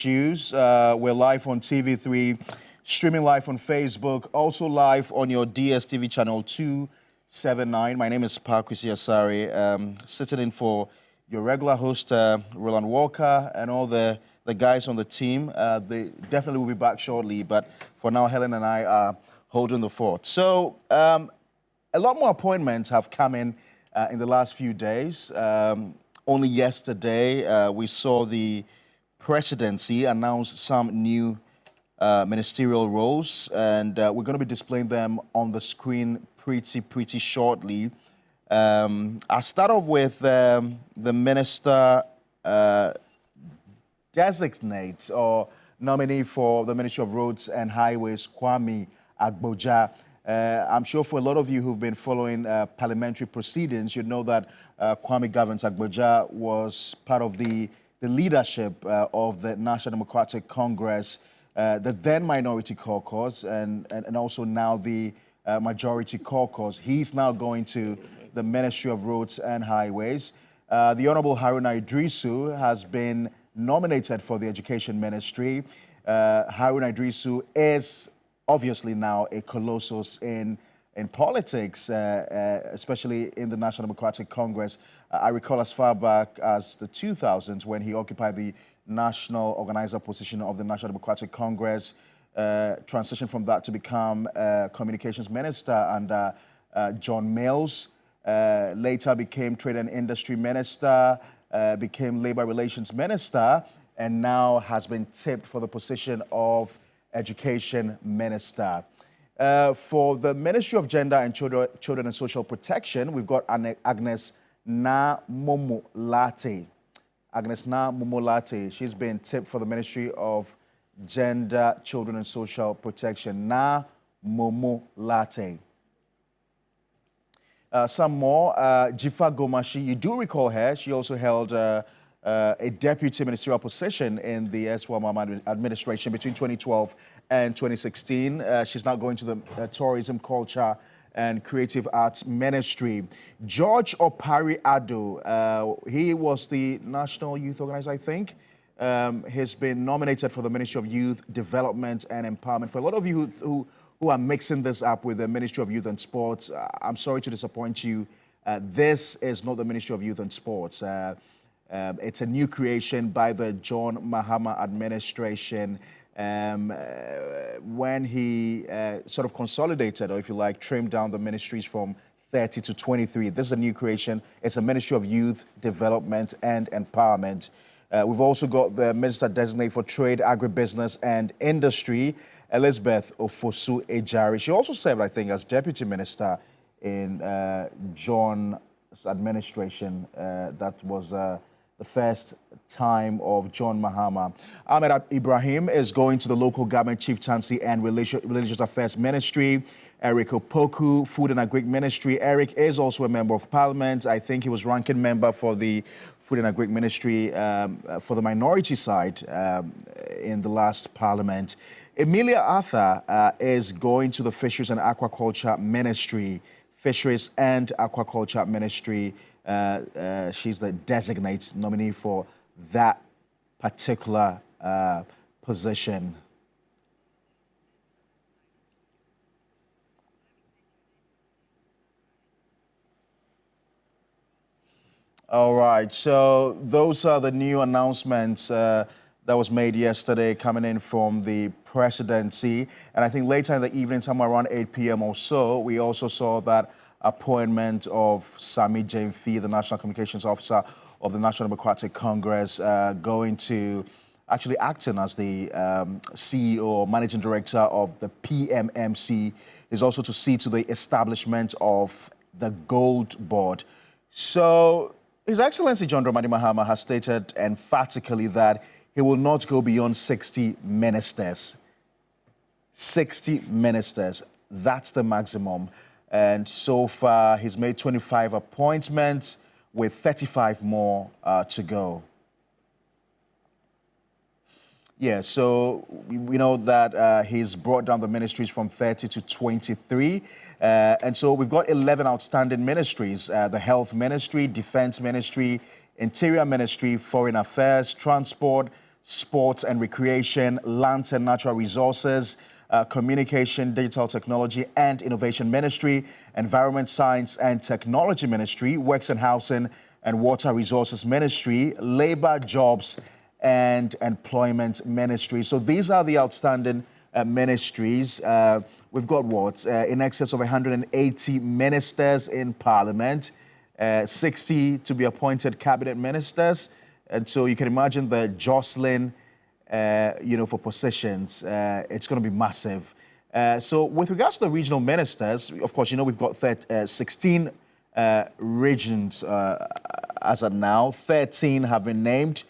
Issues. We're live on TV3, streaming live on Facebook, also live on your DSTV channel 279. My name is Pakwisi Asari, sitting in for your regular host, Roland Walker, and all the guys on the team. They definitely will be back shortly, but for now, Helen and I are holding the fort. So, a lot more appointments have come in the last few days. Only yesterday, we saw the presidency announced some new ministerial roles, and we're going to be displaying them on the screen pretty shortly. I'll start off with the minister designate or nominee for the Ministry of Roads and Highways, Kwame Agboja. I'm sure for a lot of you who've been following parliamentary proceedings, you know that Kwame Governs Agboja was part of the leadership of the National Democratic Congress, the then Minority Caucus, and also now the Majority Caucus. He's now going to the Ministry of Roads and Highways. The Honorable Haruna Idrisu has been nominated for the Education Ministry. Haruna Idrisu is obviously now a colossus in politics, especially in the National Democratic Congress. I recall as far back as the 2000s when he occupied the national organizer position of the National Democratic Congress, transitioned from that to become communications minister under John Mills, later became trade and industry minister, became labor relations minister, and now has been tipped for the position of education minister. For the Ministry of Gender and Children and Social Protection, we've got Agnes Na-Momo-Late. Agnes Na-Momo-Late, she's been tipped for the Ministry of Gender, Children and Social Protection. Na-Momo-Late. Some more, Jifa Gomashi, you do recall her. She also held a deputy ministerial position in the SWAM administration between 2012 and 2016. She's now going to the Tourism, Culture and Creative Arts Ministry. George Opari Ado, he was the National Youth Organizer, I think. He's been nominated for the Ministry of Youth Development and Empowerment. For a lot of you who are mixing this up with the Ministry of Youth and Sports, I'm sorry to disappoint you. This is not the Ministry of Youth and Sports. It's a new creation by the John Mahama administration when he sort of consolidated, or if you like, trimmed down the ministries from 30 to 23. This is a new creation. It's a Ministry of Youth, Development and Empowerment. We've also got the Minister Designate for Trade, Agribusiness and Industry, Elizabeth Ofosu Ejari. She also served, I think, as Deputy Minister in John's administration. That was the first time of John Mahama. Ahmed Ibrahim is going to the Local Government Chieftaincy and Religious Affairs Ministry. Eric Opoku, Food and Agric Ministry. Eric is also a member of Parliament. I think he was ranking member for the Food and Agric Ministry for the minority side in the last Parliament. Emilia Arthur is going to the Fisheries and Aquaculture Ministry. Fisheries and Aquaculture Ministry. She's the designate nominee for that particular position. All right, so those are the new announcements that was made yesterday coming in from the presidency. And I think later in the evening, somewhere around 8 p.m. or so, we also saw that appointment of Sami Jamefi, the National Communications Officer of the National Democratic Congress, going to actually acting as the CEO or Managing Director of the PMMC, is also to see to the establishment of the Gold Board. So His Excellency John Dramani Mahama has stated emphatically that he will not go beyond 60 ministers. 60 ministers, that's the maximum. And so far, he's made 25 appointments with 35 more to go. Yeah, so we know that he's brought down the ministries from 30 to 23. And so we've got 11 outstanding ministries, the Health Ministry, Defense Ministry, Interior Ministry, Foreign Affairs, Transport, Sports and Recreation, Lands and Natural Resources, Communication, Digital Technology and Innovation Ministry, Environment, Science and Technology Ministry, Works and Housing and Water Resources Ministry, Labor, Jobs and Employment Ministry. So these are the outstanding ministries. We've got what? In excess of 180 ministers in Parliament, 60 to be appointed cabinet ministers. And so you can imagine the jostling for positions, it's going to be massive. So with regards to the regional ministers, of course, we've got 16 regions as of now. 13 have been named.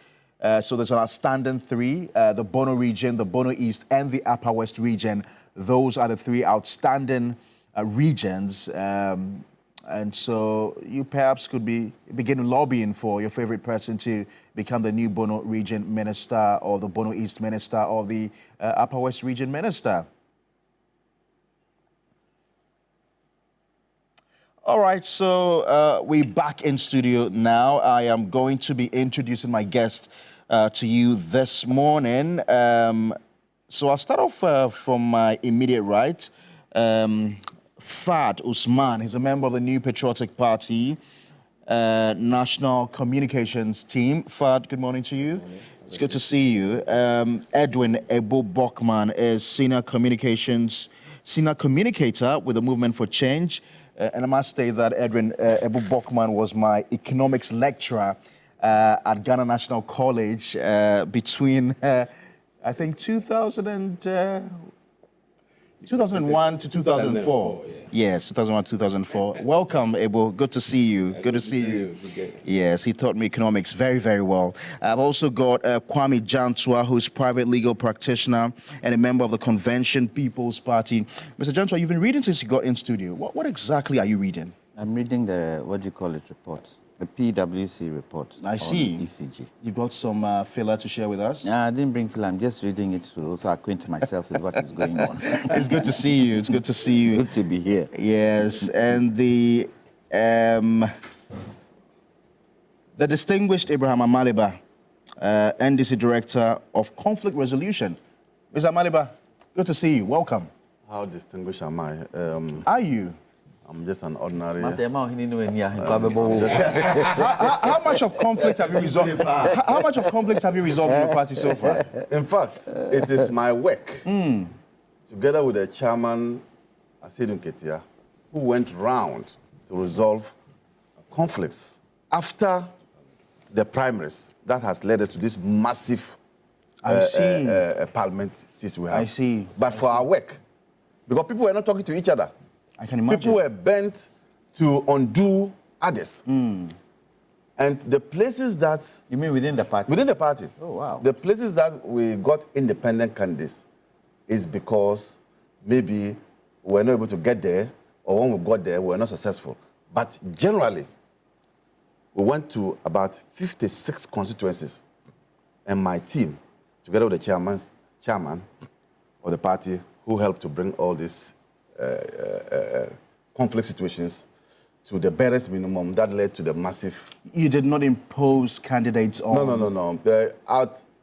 So there's an outstanding 3, the Bono region, the Bono East, and the Upper West region. Those are the 3 outstanding regions. And so you perhaps could begin lobbying for your favorite person to become the new Bono region minister or the Bono East minister or the Upper West region minister. All right, so we're back in studio now. I am going to be introducing my guest to you this morning. So I'll start off from my immediate right. Fad Usman, he's a member of the New Patriotic Party National Communications Team. Fad, good morning to you. It's good to see you. Edwin Ebo Bokman is Senior Communicator with the Movement for Change. And I must say that Edwin Ebo Bokman was my economics lecturer at Ghana National College between, I think, 2001 to 2004. Yes, 2001 to 2004. Welcome, Ebo. Good to see you. Good to see you. Yes, he taught me economics very, very well. I've also got Kwame Jantua, who's a private legal practitioner and a member of the Convention People's Party. Mr. Jantua, you've been reading since you got in studio. What exactly are you reading? I'm reading the, report. The PwC report. I see. ECG. You've got some filler to share with us? No, I didn't bring filler. I'm just reading it to also acquaint myself with what is going on. It's good to see you. It's good to see you. Good to be here. Yes, and the distinguished Abraham Amaliba, NDC Director of Conflict Resolution. Mr. Amaliba, good to see you. Welcome. How distinguished am I? Are you? I'm just an ordinary. How much of conflict have you resolved? How much of conflict have you resolved in your party so far? In fact, it is my work, together with the chairman, Asidun Ketia, who went round to resolve conflicts after the primaries. That has led us to this massive parliament seat we have. I see. But for our work, because people were not talking to each other. I can imagine. People were bent to undo others. And the places that... You mean within the party? Within the party. Oh, wow. The places that we got independent candidates is because maybe we were not able to get there, or when we got there, we were not successful. But generally, we went to about 56 constituencies. And my team, together with the chairman of the party, who helped to bring all these conflict situations to the barest minimum, that led to the massive... You did not impose candidates on... No.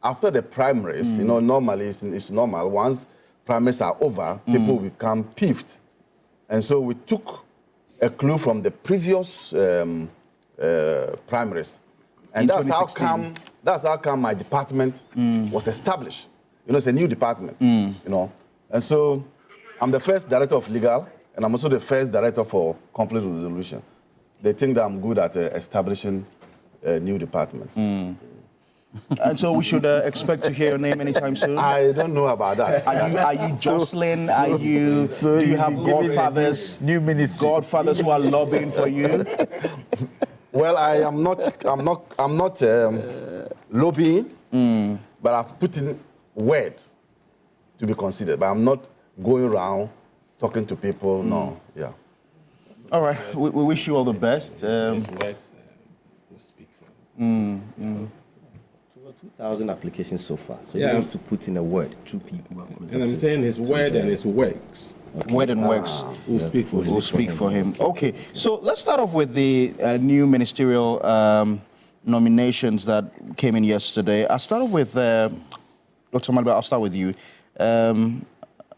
After the primaries, normally it's normal. Once primaries are over, people become peeved. And so we took a clue from the previous primaries. And that's how come my department was established. It's a new department, And so I'm the first director of legal, and I'm also the first director for conflict resolution. They think that I'm good at establishing new departments. And so we should expect to hear your name anytime soon? I don't know about that. Are you Jocelyn? Do you have godfathers? New ministry. Godfathers who are lobbying for you? Well, I'm not lobbying, but I've put in word to be considered. But I'm not going around talking to people. No, yeah. All right. We wish you all the best. His words will speak for him. 2,000 applications so far. So he wants to put in a word to people. And I'm saying his word and his works. Okay. Word and works will speak for him. Will speak for him. Okay. So let's start off with the new ministerial nominations that came in yesterday. I'll start off with, Dr. Maliba, I'll start with you.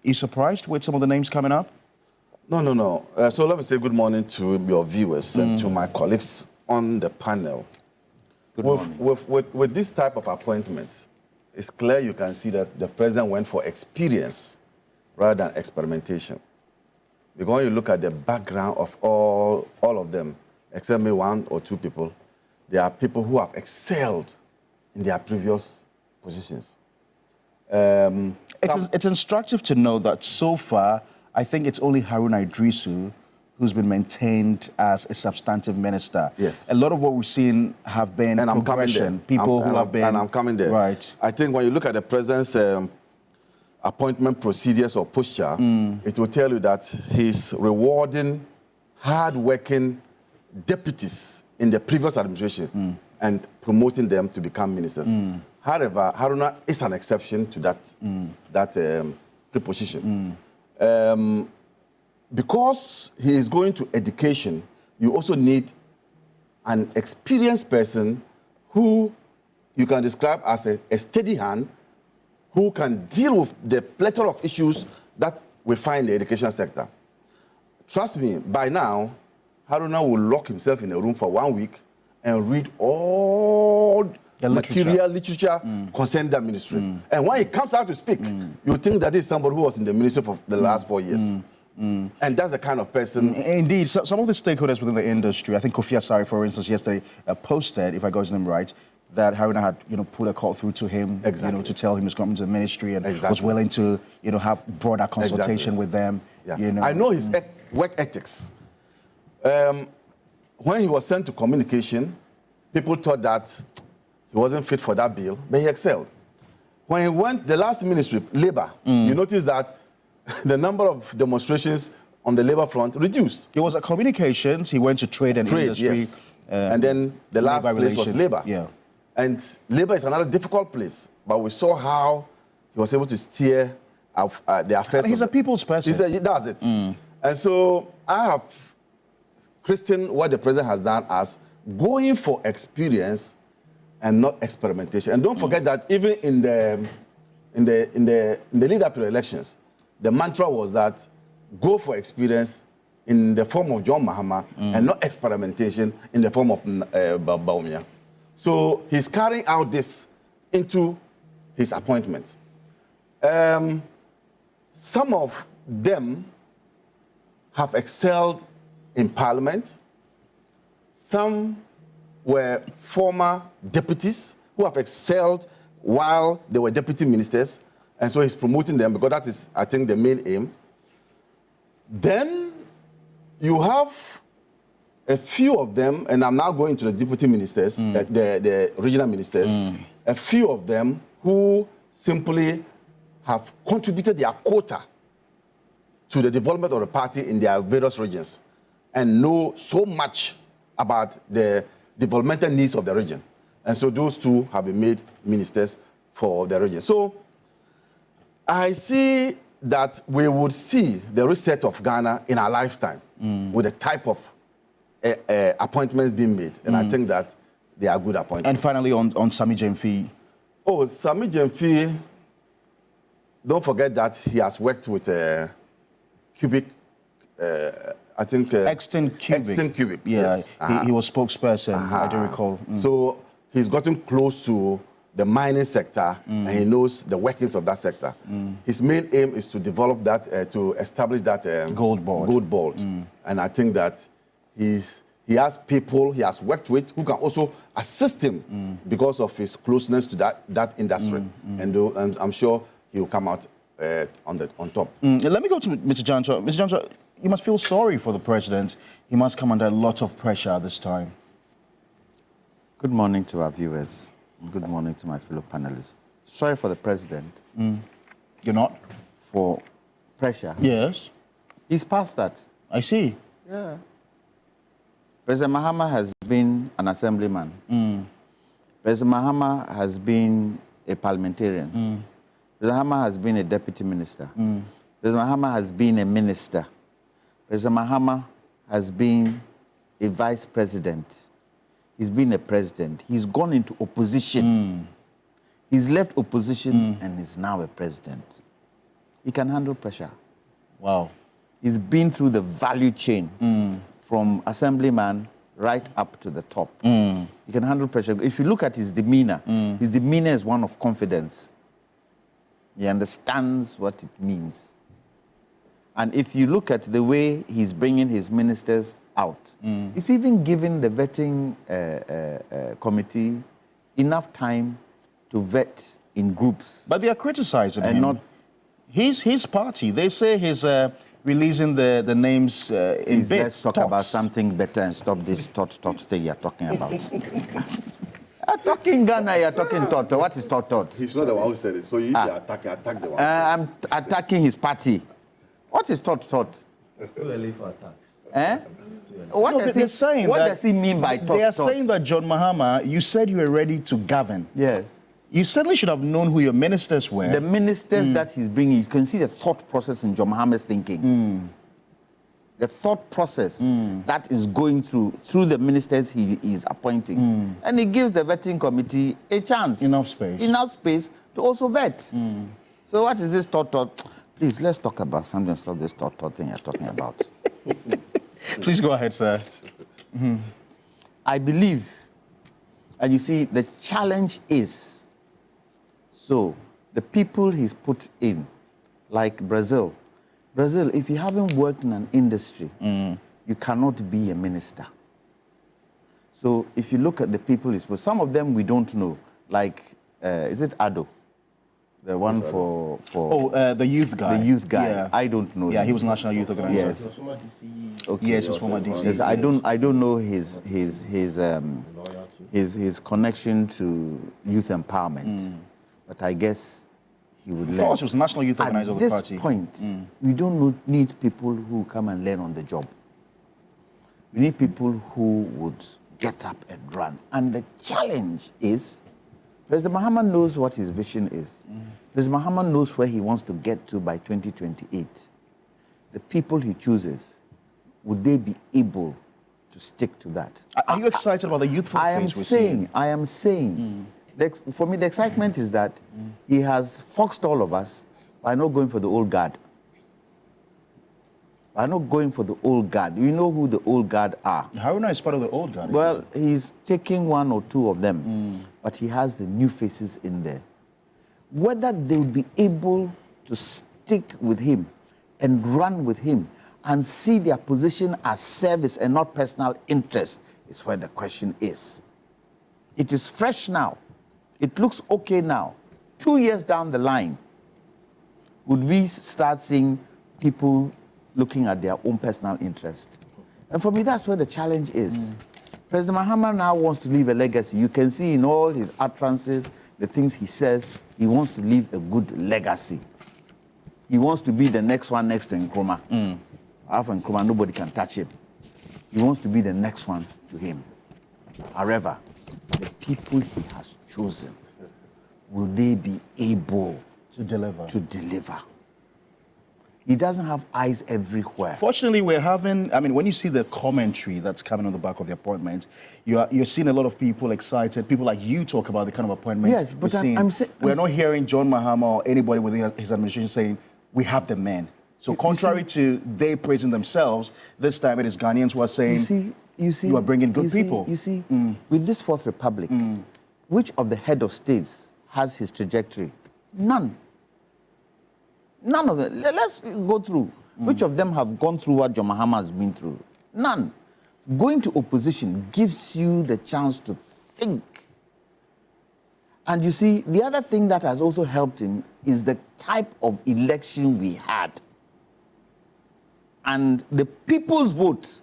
You surprised with some of the names coming up? No. So let me say good morning to your viewers and to my colleagues on the panel. Good morning. With this type of appointments, it's clear you can see that the president went for experience rather than experimentation. Because when you look at the background of all of them, except maybe one or two people, they are people who have excelled in their previous positions. It's instructive to know that so far, I think it's only Haruna Idrisu who's been maintained as a substantive minister. Yes. A lot of what we've seen have been and progression. People who have been... And I'm coming there. Right. I think when you look at the president's appointment procedures or posture, it will tell you that he's rewarding hard-working deputies in the previous administration and promoting them to become ministers. However, Haruna is an exception to that preposition. Because he is going to education, you also need an experienced person who you can describe as a steady hand who can deal with the plethora of issues that we find in the education sector. Trust me, by now, Haruna will lock himself in a room for 1 week and read all the literature concerning that ministry. And when he comes out to speak, you think that is somebody who was in the ministry for the last 4 years. And that's the kind of person... Indeed. So, some of the stakeholders within the industry, I think Kofi Asare, for instance, yesterday posted, if I got his name right, that Haruna had, put a call through to him, to tell him he's coming to the ministry and was willing to, have broader consultation with them. Yeah. I know his work ethics. When he was sent to communication, people thought that he wasn't fit for that bill, but he excelled. When he went, the last ministry, Labour, you notice that the number of demonstrations on the Labour front reduced. It was at communications, he went to trade and industry. Yes. And then the last place was Labour. Yeah. And Labour is another difficult place, but we saw how he was able to steer the affairs. He's a people's person. He said he does it. And so I have christened what the president has done as going for experience and not experimentation. And don't forget that even in the lead up to the elections, the mantra was that go for experience in the form of John Mahama and not experimentation in the form of Baumia. So he's carrying out this into his appointment. Some of them have excelled in parliament. Some were former deputies who have excelled while they were deputy ministers. And so he's promoting them because that is, I think, the main aim. Then you have a few of them, and I'm now going to the deputy ministers, the regional ministers, a few of them who simply have contributed their quota to the development of the party in their various regions and know so much about the developmental needs of the region. And so those two have been made ministers for the region. So I see that we would see the reset of Ghana in our lifetime with the type of appointments being made. And I think that they are good appointments. And finally, on Sami Jemfi. Oh, Sami Jemfi, don't forget that he has worked with Cubic, I think... Exton Cubic. Yeah, yes. He was spokesperson, I do recall. So he's gotten close to the mining sector, and he knows the workings of that sector. His main aim is to develop that, to establish that gold board. And I think that he has people he has worked with who can also assist him because of his closeness to that industry. And I'm sure he will come out on top. Let me go to Mr. Jancho. Mr. Jancho, you must feel sorry for the president. He must come under a lot of pressure at this time. Good morning to our viewers. Good morning to my fellow panelists. Sorry for the president. You're not? For pressure. Yes. He's past that. I see. Yeah. President Mahama has been an assemblyman. President Mahama has been a parliamentarian. President Mahama has been a deputy minister. President Mahama has been a minister. President Mahama has been a vice president. he's been a president. He's gone into opposition. He's left opposition and is now a president. He can handle pressure. Wow. He's been through the value chain from assemblyman right up to the top. He can handle pressure. If you look at his demeanor is one of confidence. He understands what it means. And if you look at the way he's bringing his ministers out, it's even giving the vetting committee enough time to vet in groups. But they are criticizing and him. Not his party. They say he's releasing the names in bits. Let's talk about something better and stop this thought thing you're talking about. You're talking Ghana, you're talking Toto. What is Toto? He's not the one who said it, so you attack the one. I'm attacking his party. What is Toto? It's too early for attacks. What, No, what does he mean by Toto? They are saying that, John Mahama, you said you were ready to govern. Yes. You certainly should have known who your ministers were. The ministers that he's bringing, you can see the thought process in John Mahama's thinking. The thought process that is going through the ministers he is appointing. And he gives the vetting committee a chance. Enough space. Enough space to also vet. So what is this thought? Please, let's talk about something. Stop this thought thing you're talking about. Please go ahead, sir. I believe, and you see, the challenge is, so the people he's put in, like Brazil, if you haven't worked in an industry, you cannot be a minister. So if you look at the people he's put, some of them we don't know, like, is it Ado? The one for the youth guy. The youth guy. Yeah. I don't know. Yeah, him. he was National Youth Organizer. Yes. He was former DC. Okay. Yes, he was former DC. Yes, I don't know his connection to youth empowerment, but I guess he would learn. Of course, he was National Youth Organizer of the party. At this point, we don't need people who come and learn on the job. We need people who would get up and run. And the challenge is, President Mahama knows what his vision is. President Mahama knows where he wants to get to by 2028. The people he chooses, would they be able to stick to that? Are you excited about the youthful face we're seeing? I am saying, for me, the excitement is that he has foxed all of us by not going for the old guard. By not going for the old guard. We know who the old guard are. Haruna is part of the old guard. Well, he's taking one or two of them, but he has the new faces in there. Whether they will be able to stick with him and run with him and see their position as service and not personal interest is where the question is. It is fresh now. It looks okay now. 2 years down the line, would we start seeing people looking at their own personal interest? And for me, that's where the challenge is. President Mahama now wants to leave a legacy. You can see in all his utterances, the things he says, he wants to leave a good legacy. He wants to be the next one next to Nkrumah. After Nkrumah, nobody can touch him. He wants to be the next one to him. However, the people he has chosen, will they be able to deliver? He doesn't have eyes everywhere. Fortunately, we're having, when you see the commentary that's coming on the back of the appointment, you're seeing a lot of people excited. People like you talk about the kind of appointments yes, but we're seeing. We're not hearing John Mahama or anybody within his administration saying, we have the men. So contrary to they praising themselves, this time it is Ghanaians who are saying, you are bringing good people. You see, with this Fourth Republic, which of the head of states has his trajectory? None. None of them. Let's go through. Which of them have gone through what John Mahama has been through? None. Going to opposition gives you the chance to think. And you see, the other thing that has also helped him is the type of election we had. And the people's vote.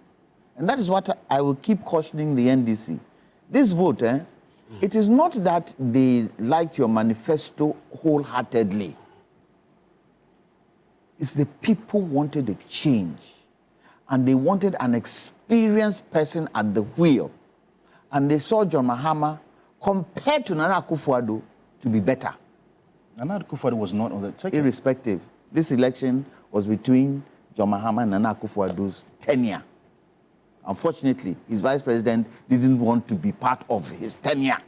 And that is what I will keep cautioning the NDC. This vote, it is not that they liked your manifesto wholeheartedly. It's the people wanted a change. And they wanted an experienced person at the wheel. And they saw John Mahama, compared to Nana Akufo-Addo, to be better. Nana Akufo-Addo was not on the ticket. Irrespective. This election was between John Mahama and Nana Akufo-Addo's tenure. Unfortunately, his vice president didn't want to be part of his tenure.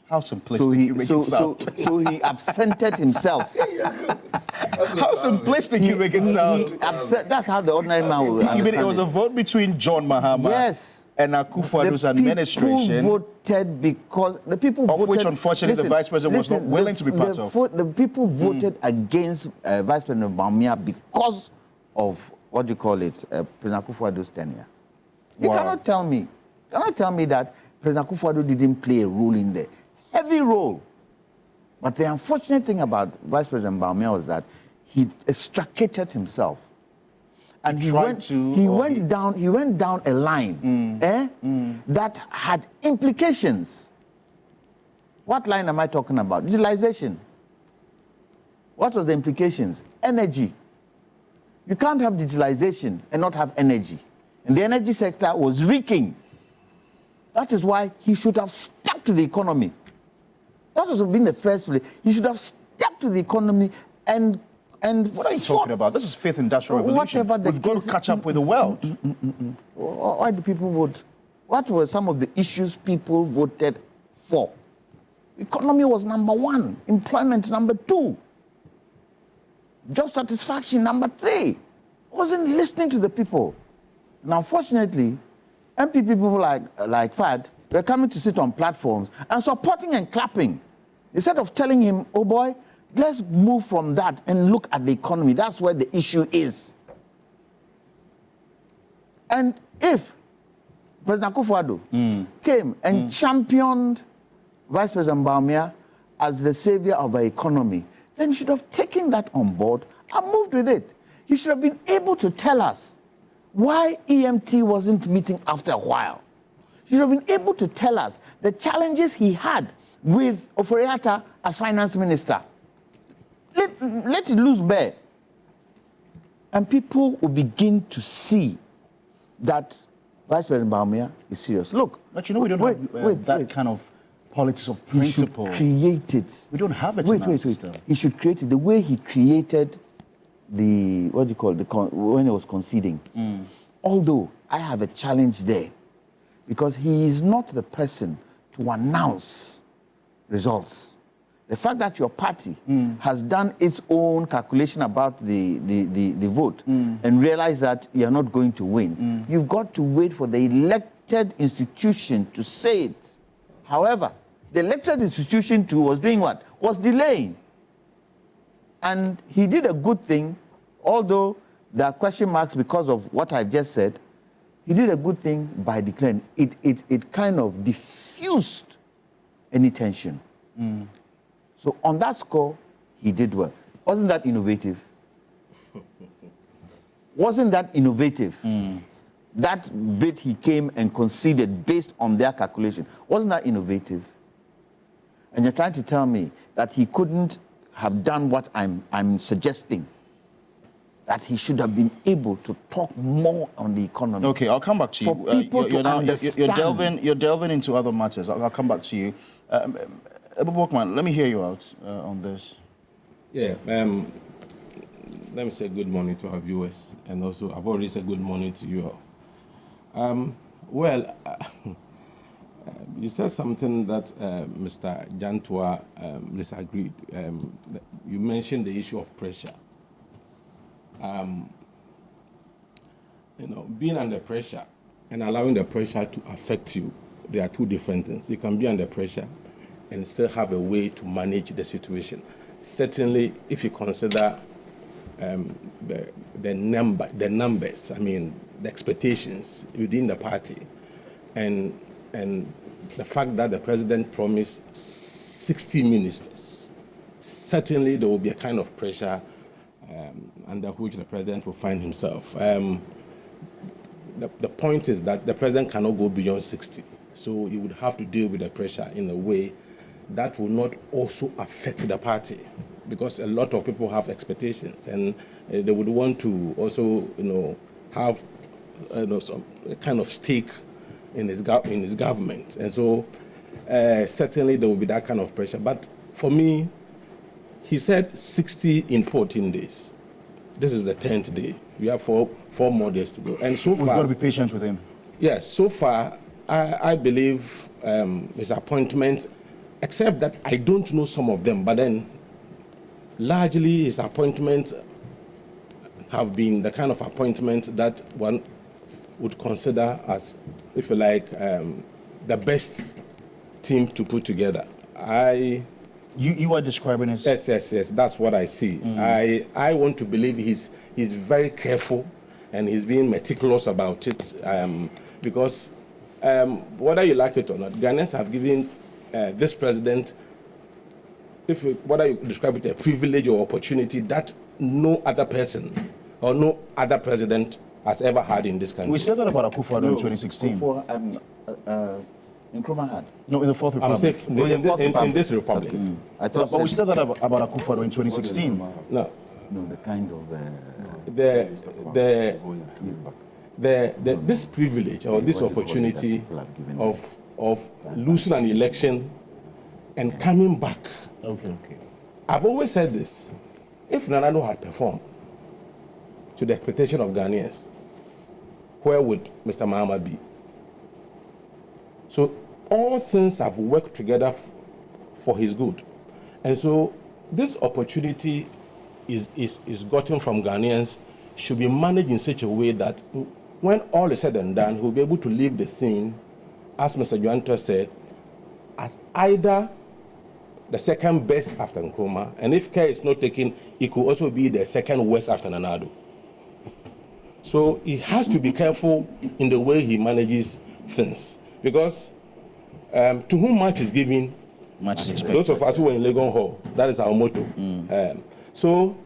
How simplistic you make it sound. So he absented himself. How simplistic you make it sound. That's how the ordinary man will. You mean it was a vote between John Mahama and Akufo-Addo's administration? Voted because the people voted, of which, unfortunately, the vice president was not willing to be part of. The people voted against Vice President Bawumia because of what do you call it, President Akufo-Addo's tenure. You cannot tell me that President Akufo-Addo didn't play a role in there. Heavy role. But the unfortunate thing about Vice President Bawumia was that he extricated himself. And he went down a line that had implications. What line am I talking about? Digitalization. What was the implications? Energy. You can't have digitalization and not have energy. And the energy sector was reeking. That is why he should have stuck to the economy. That would have been the first place. He should have stuck to the economy and what are you talking about? This is fifth industrial revolution. We've got to catch up with the world. Why do people vote? What were some of the issues people voted for? Economy was number 1. Employment number 2. Job satisfaction number 3. Wasn't listening to the people. And unfortunately, MP people like Fad were coming to sit on platforms and supporting and clapping. Instead of telling him, oh boy, let's move from that and look at the economy. That's where the issue is. And if President Akufo-Addo came and championed Vice President Bawumia as the savior of our economy, then you should have taken that on board and moved with it. You should have been able to tell us why EMT wasn't meeting after a while. You should have been able to tell us the challenges he had with Ofori-Atta as finance minister. Let it loose bare. And people will begin to see that Vice President Bawumia is serious. Look. But you know, we don't have that kind of politics of principle. He should create it. We don't have it in our system. He should create it the way he created the, what do you call it, when he was conceding. Although I have a challenge there, because he is not the person to announce results. The fact that your party has done its own calculation about the vote and realized that you are not going to win, you've got to wait for the elected institution to say it. However, the elected institution too was doing what? Was delaying. And he did a good thing, although there are question marks because of what I've just said. He did a good thing by declaring. It kind of diffused any tension. So on that score, he did well. Wasn't that innovative? Wasn't that innovative? That bit he came and conceded based on their calculation. Wasn't that innovative? And you're trying to tell me that he couldn't have done what I'm suggesting, that he should have been able to talk more on the economy. Okay, I'll come back to you. For people to understand. You're delving into other matters. I'll come back to you. Abu Bokman, let me hear you out on this. Yeah, let me say good morning to our viewers, and also I've already said good morning to you all. You said something that Mr. Jantua disagreed. You mentioned the issue of pressure. Being under pressure and allowing the pressure to affect you, they are two different things. You can be under pressure and still have a way to manage the situation. Certainly, if you consider the numbers, I mean, the expectations within the party, and the fact that the president promised 60 ministers, certainly there will be a kind of pressure under which the president will find himself. The point is that the president cannot go beyond 60, so he would have to deal with the pressure in a way that will not also affect the party, because a lot of people have expectations and they would want to also, have some kind of stake in his government, and so certainly there will be that kind of pressure. But for me, he said 60 in 14 days. This is the 10th day. We have four more days to go. And so far, we've got to be patient with him. Yes, so far, I believe his appointment, except that I don't know some of them, but then largely his appointments have been the kind of appointment that one would consider as, if you like, the best team to put together. You are describing as... Yes, that's what I see. I want to believe he's very careful and he's being meticulous about it, because whether you like it or not, Ghanaians have given this president, whether you describe it a privilege or opportunity that no other person or no other president has ever had in this country. We said that about Akufo-Addo in 2016. Nkrumah had. No, in the Fourth Republic. In this republic. I thought. But we said that about Akufo-Addo in 2016. No, the kind of. This privilege or this opportunity of losing an election and coming back. Okay. I've always said this. If Nanado had performed to the expectation of Ghanaians, where would Mr. Mahama be? So all things have worked together for his good. And so this opportunity is gotten from Ghanaians should be managed in such a way that when all is said and done, he'll be able to leave the scene, as Mr. Joanto said, as either the second best after Nkrumah, and if care is not taken, it could also be the second worst after Nanado. So he has to be careful in the way he manages things, because to whom much is given, Much is expected. those of us who were in Legon Hall, that is our motto. So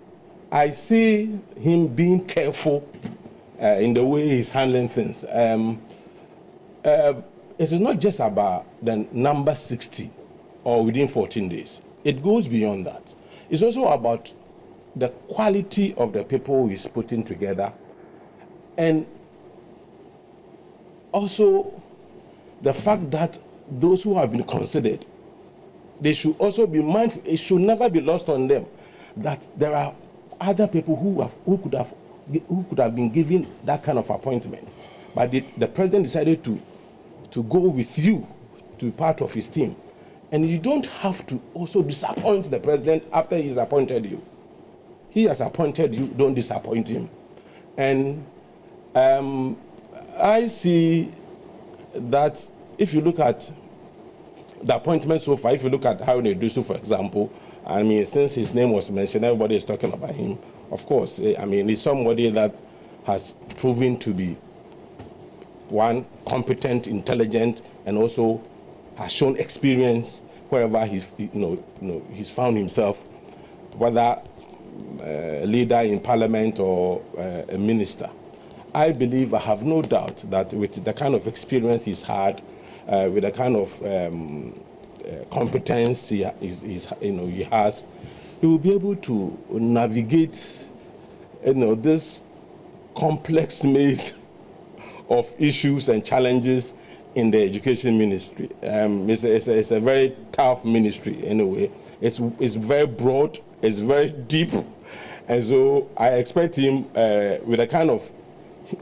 I see him being careful in the way he's handling things. It is not just about the number 60 or within 14 days. It goes beyond that. It's also about the quality of the people he's putting together, and also the fact that those who have been considered, they should also be mindful. It should never be lost on them that there are other people who could have been given that kind of appointment, but the president decided to go with you to be part of his team. And you don't have to also disappoint the president after he's appointed you. He has appointed you, don't disappoint him. And I see that if you look at the appointment so far, if you look at Haruna Iddrisu, for example, I mean, since his name was mentioned, everybody is talking about him. Of course, I mean, he's somebody that has proven to be, one, competent, intelligent, and also has shown experience wherever he's found himself, whether a leader in parliament or a minister. I believe, I have no doubt that with the kind of experience he's had, with the kind of competence he has, he will be able to navigate, this complex maze of issues and challenges in the education ministry. It's a very tough ministry anyway. It's very broad, it's very deep, and so I expect him with a kind of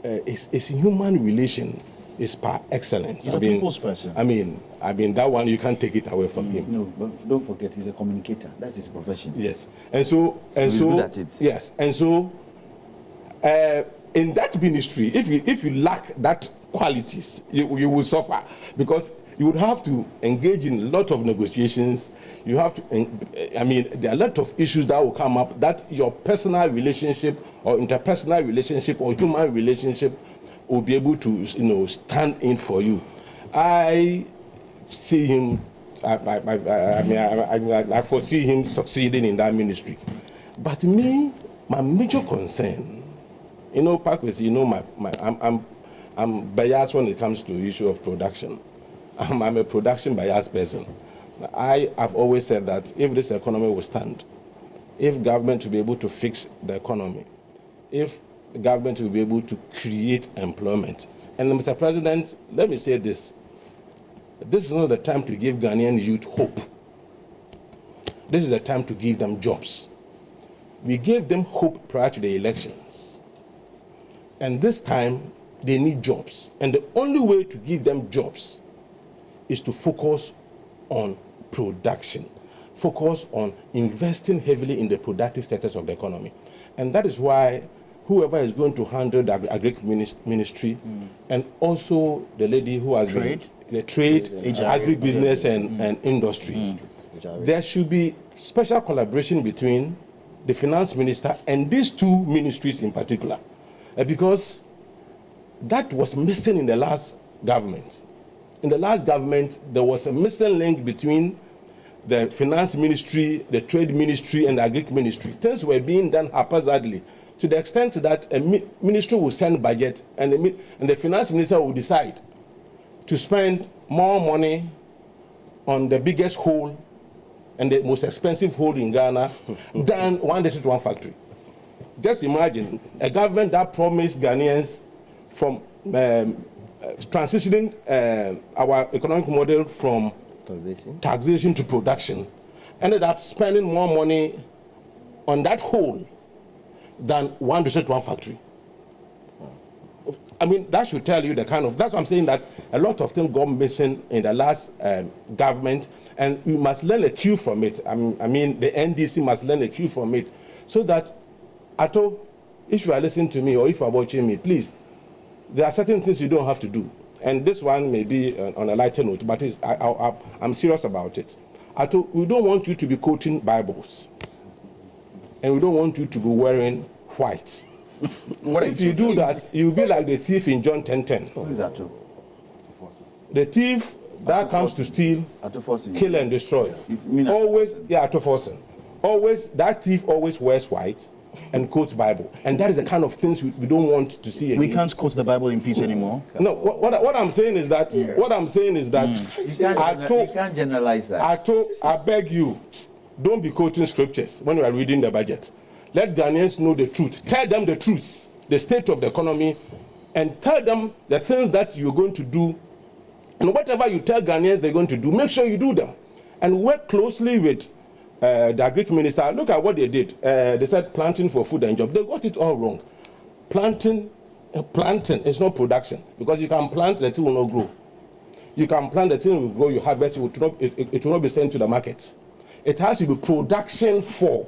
it's human relation is par excellence. He's a people's person. I mean that one you can't take it away from him. No, but don't forget he's a communicator. That's his profession. Yes, and so He's good at it. yes, and so in that ministry, if you lack that qualities, you will suffer, because you would have to engage in a lot of negotiations. You have to, there are a lot of issues that will come up that your personal relationship or interpersonal relationship or human relationship will be able to, stand in for you. I see him, I foresee him succeeding in that ministry. But my major concern, Parkway, I'm biased when it comes to the issue of production. I'm a production biased person. I have always said that if this economy will stand, if government will be able to fix the economy, if the government will be able to create employment, and Mr. President, let me say this. This is not the time to give Ghanaian youth hope. This is the time to give them jobs. we gave them hope prior to the elections. And this time, they need jobs. And the only way to give them jobs is to focus on production, focus on investing heavily in the productive sectors of the economy. And that is why whoever is going to handle the agri-ministry and also the lady who has the trade, agribusiness and industry, there should be special collaboration between the finance minister and these two ministries in particular, because that was missing in the last government. In the last government, there was a missing link between the finance ministry, the trade ministry, and the agric ministry. Things were being done haphazardly to the extent that a ministry will send budget and the finance minister will decide to spend more money on the biggest hole and the most expensive hole in Ghana than one district, one factory. Just imagine a government that promised Ghanaians from transitioning our economic model from taxation to production, ended up spending more money on that hole than one district, one factory. I mean, that should tell you the kind of, that's what I'm saying, that a lot of things got missing in the last government, and we must learn a cue from it. I mean, the NDC must learn a cue from it, so that, Ato, if you are listening to me or if you are watching me, please, there are certain things you don't have to do. And this one may be on a lighter note, but I'm serious about it. Ato, we don't want you to be quoting Bibles, and we don't want you to be wearing white. If you do that, you'll be like the thief in John 10:10. Who is Ato? The thief that comes to steal, kill, and destroy. Always, yeah, Ato Forsen. Always, that thief always wears white and quotes Bible, and that is the kind of things we don't want to see again. We can't quote the Bible in peace anymore. No, what I'm saying is that you can't generalize that. I beg you, don't be quoting scriptures when you are reading the budget. Let Ghanaians know the truth. Tell them the truth, the state of the economy, and tell them the things that you're going to do. And whatever you tell Ghanaians they're going to do, make sure you do them, and work closely with the agric minister. Look at what they did. They said planting for food and job. They got it all wrong. Planting is not production, because you can plant, the thing will not grow. You can plant, the thing will grow, you harvest, it will not be sent to the market. It has to be production for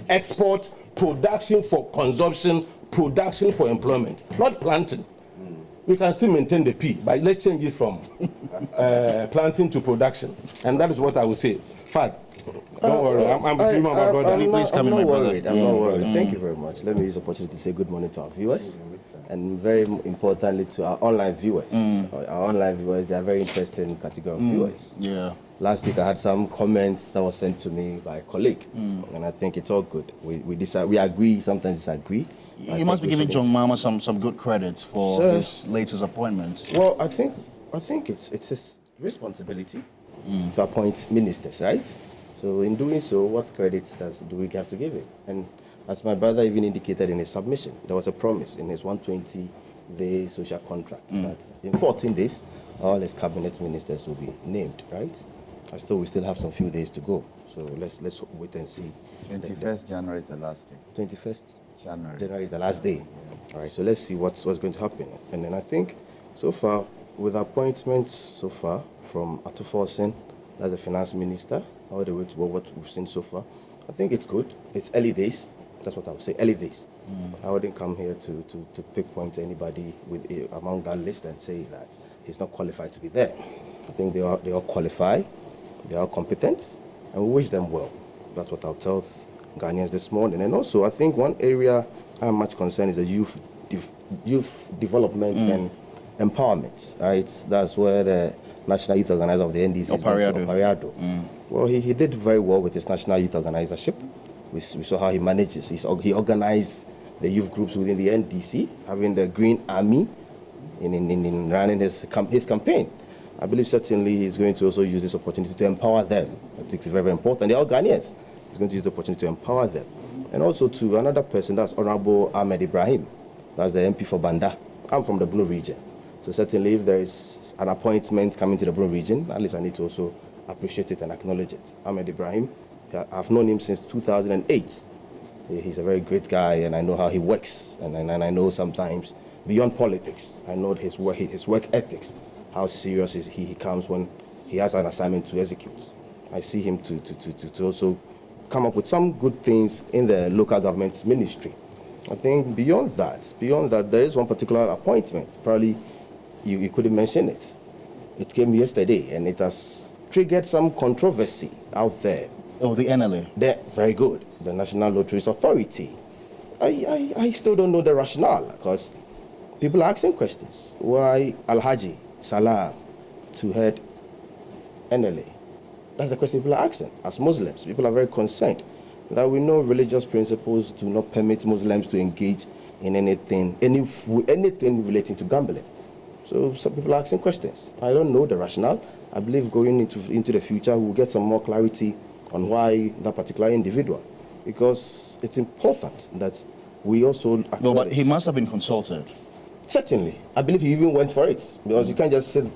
export, production for consumption, production for employment, not planting. We can still maintain the P, but let's change it from planting to production. And that is what I would say. Fad, don't worry, I'm between my brother. Please come in, my brother. I'm not worried. Thank you very much. Let me use the opportunity to say good morning to our viewers, and very importantly to our online viewers. Our online viewers, they are very interesting category of viewers. Yeah. Last week I had some comments that was sent to me by a colleague, and I think it's all good. We decide, we agree, sometimes disagree. You must be giving John Mama some good credit for his latest appointment. Well, I think it's his responsibility to appoint ministers, right? So in doing so, what credit do we have to give him? And as my brother even indicated in his submission, there was a promise in his 120-day social contract that in 14 days, all his cabinet ministers will be named, right? We still have some few days to go. So let's wait and see. 21st January is the last day. 21st January is the last day. All right, so let's see what's going to happen. And then I think so far, with appointments so far from Ato Forsen, that's the finance minister, all the way to what we've seen so far, I think it's good. It's early days. That's what I would say, early days. I wouldn't come here to pinpoint anybody among that list and say that he's not qualified to be there. I think they all qualify, they are competent, and we wish them well. That's what I'll tell Ghanaians this morning. And also, I think one area I'm much concerned is the youth development and empowerment. Right, that's where the National Youth Organizer of the NDC, Opariado. Well, he did very well with his National Youth Organizership. We saw how he manages. He organized the youth groups within the NDC, having the Green Army in running his campaign. I believe certainly he's going to also use this opportunity to empower them. I think it's very, very important. They're all Ghanaians. He's going to use the opportunity to empower them. And also to another person, that's Honorable Ahmed Ibrahim. That's the MP for Banda. I'm from the Blue region. So certainly if there is an appointment coming to the Blue region, at least I need to also appreciate it and acknowledge it. Ahmed Ibrahim I've known him since 2008. He's a very great guy, and I know how he works, and I know sometimes beyond politics, I know his work ethics, how serious he comes when he has an assignment to execute. I see him to also come up with some good things in the local government ministry. I think beyond that, there is one particular appointment. Probably you couldn't mention it. It came yesterday, and it has triggered some controversy out there. Oh, the NLA. Very good. The National Lotteries Authority. I still don't know the rationale, because people are asking questions. Why Alhaji Salah to head NLA? That's the question people are asking. As Muslims, people are very concerned that we know religious principles do not permit Muslims to engage in anything relating to gambling. So some people are asking questions. I don't know the rationale. I believe going into the future, we'll get some more clarity on why that particular individual, because it's important that we also acknowledge. No, but he must have been consulted. Certainly. I believe he even went for it, because you can't just say,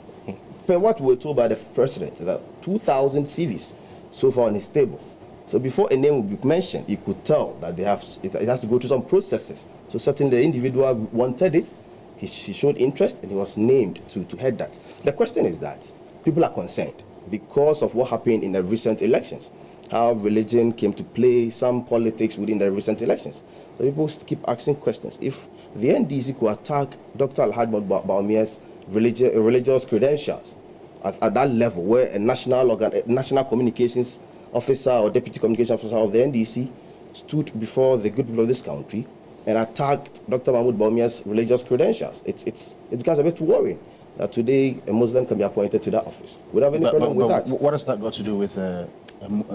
per what we were told by the president, that 2,000 CVs so far on his table. So before a name would be mentioned, you could tell that it has to go through some processes. So certainly the individual wanted it, he showed interest, and he was named to head that. The question is that people are concerned because of what happened in the recent elections, how religion came to play some politics within the recent elections. So people keep asking questions. If the NDC could attack Dr. Alhaji Bawumia's religious credentials at that level, where a national communications officer or deputy communications officer of the NDC stood before the good people of this country and attacked Dr. Mahmoud Bawumia's religious credentials, it becomes a bit worrying that today a Muslim can be appointed to that office. We don't have any problem with that. What has that got to do with a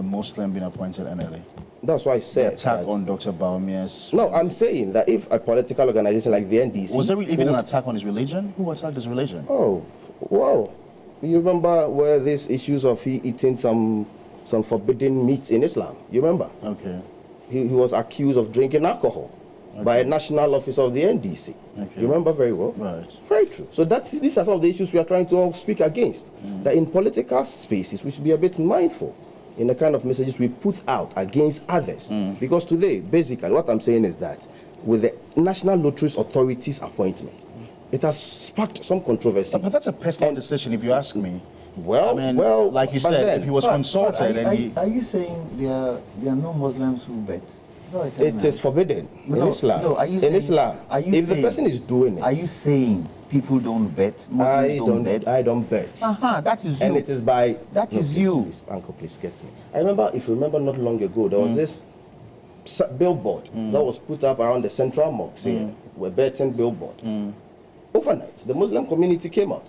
Muslim being appointed NLA? That's why I said the attack on Dr. Bawumia's. No, I'm saying that if a political organization like the NDC... Was there even an attack on his religion? Who attacked his religion? Oh, wow. You remember where these issues of he eating some forbidden meat in Islam? You remember? Okay. He was accused of drinking alcohol by a national officer of the NDC. Okay. You remember very well? Right. Very true. So these are some of the issues we are trying to all speak against. That in political spaces, we should be a bit mindful in the kind of messages we put out against others. Because today, basically, what I'm saying is that with the National Lotteries Authority's appointment, it has sparked some controversy. But that's a personal decision, if you ask me. Well, I mean, like you said, if he was consulted are you saying there are no Muslims who bet? It is forbidden in Islam. No, in Islam, if the person is doing it, are you saying people don't bet? Muslims don't bet? I don't bet. That is you. And it is by you. Please, Uncle, please get me. If you remember, not long ago there was this billboard that was put up around the central mosque saying, "We're betting billboard." Overnight, the Muslim community came out.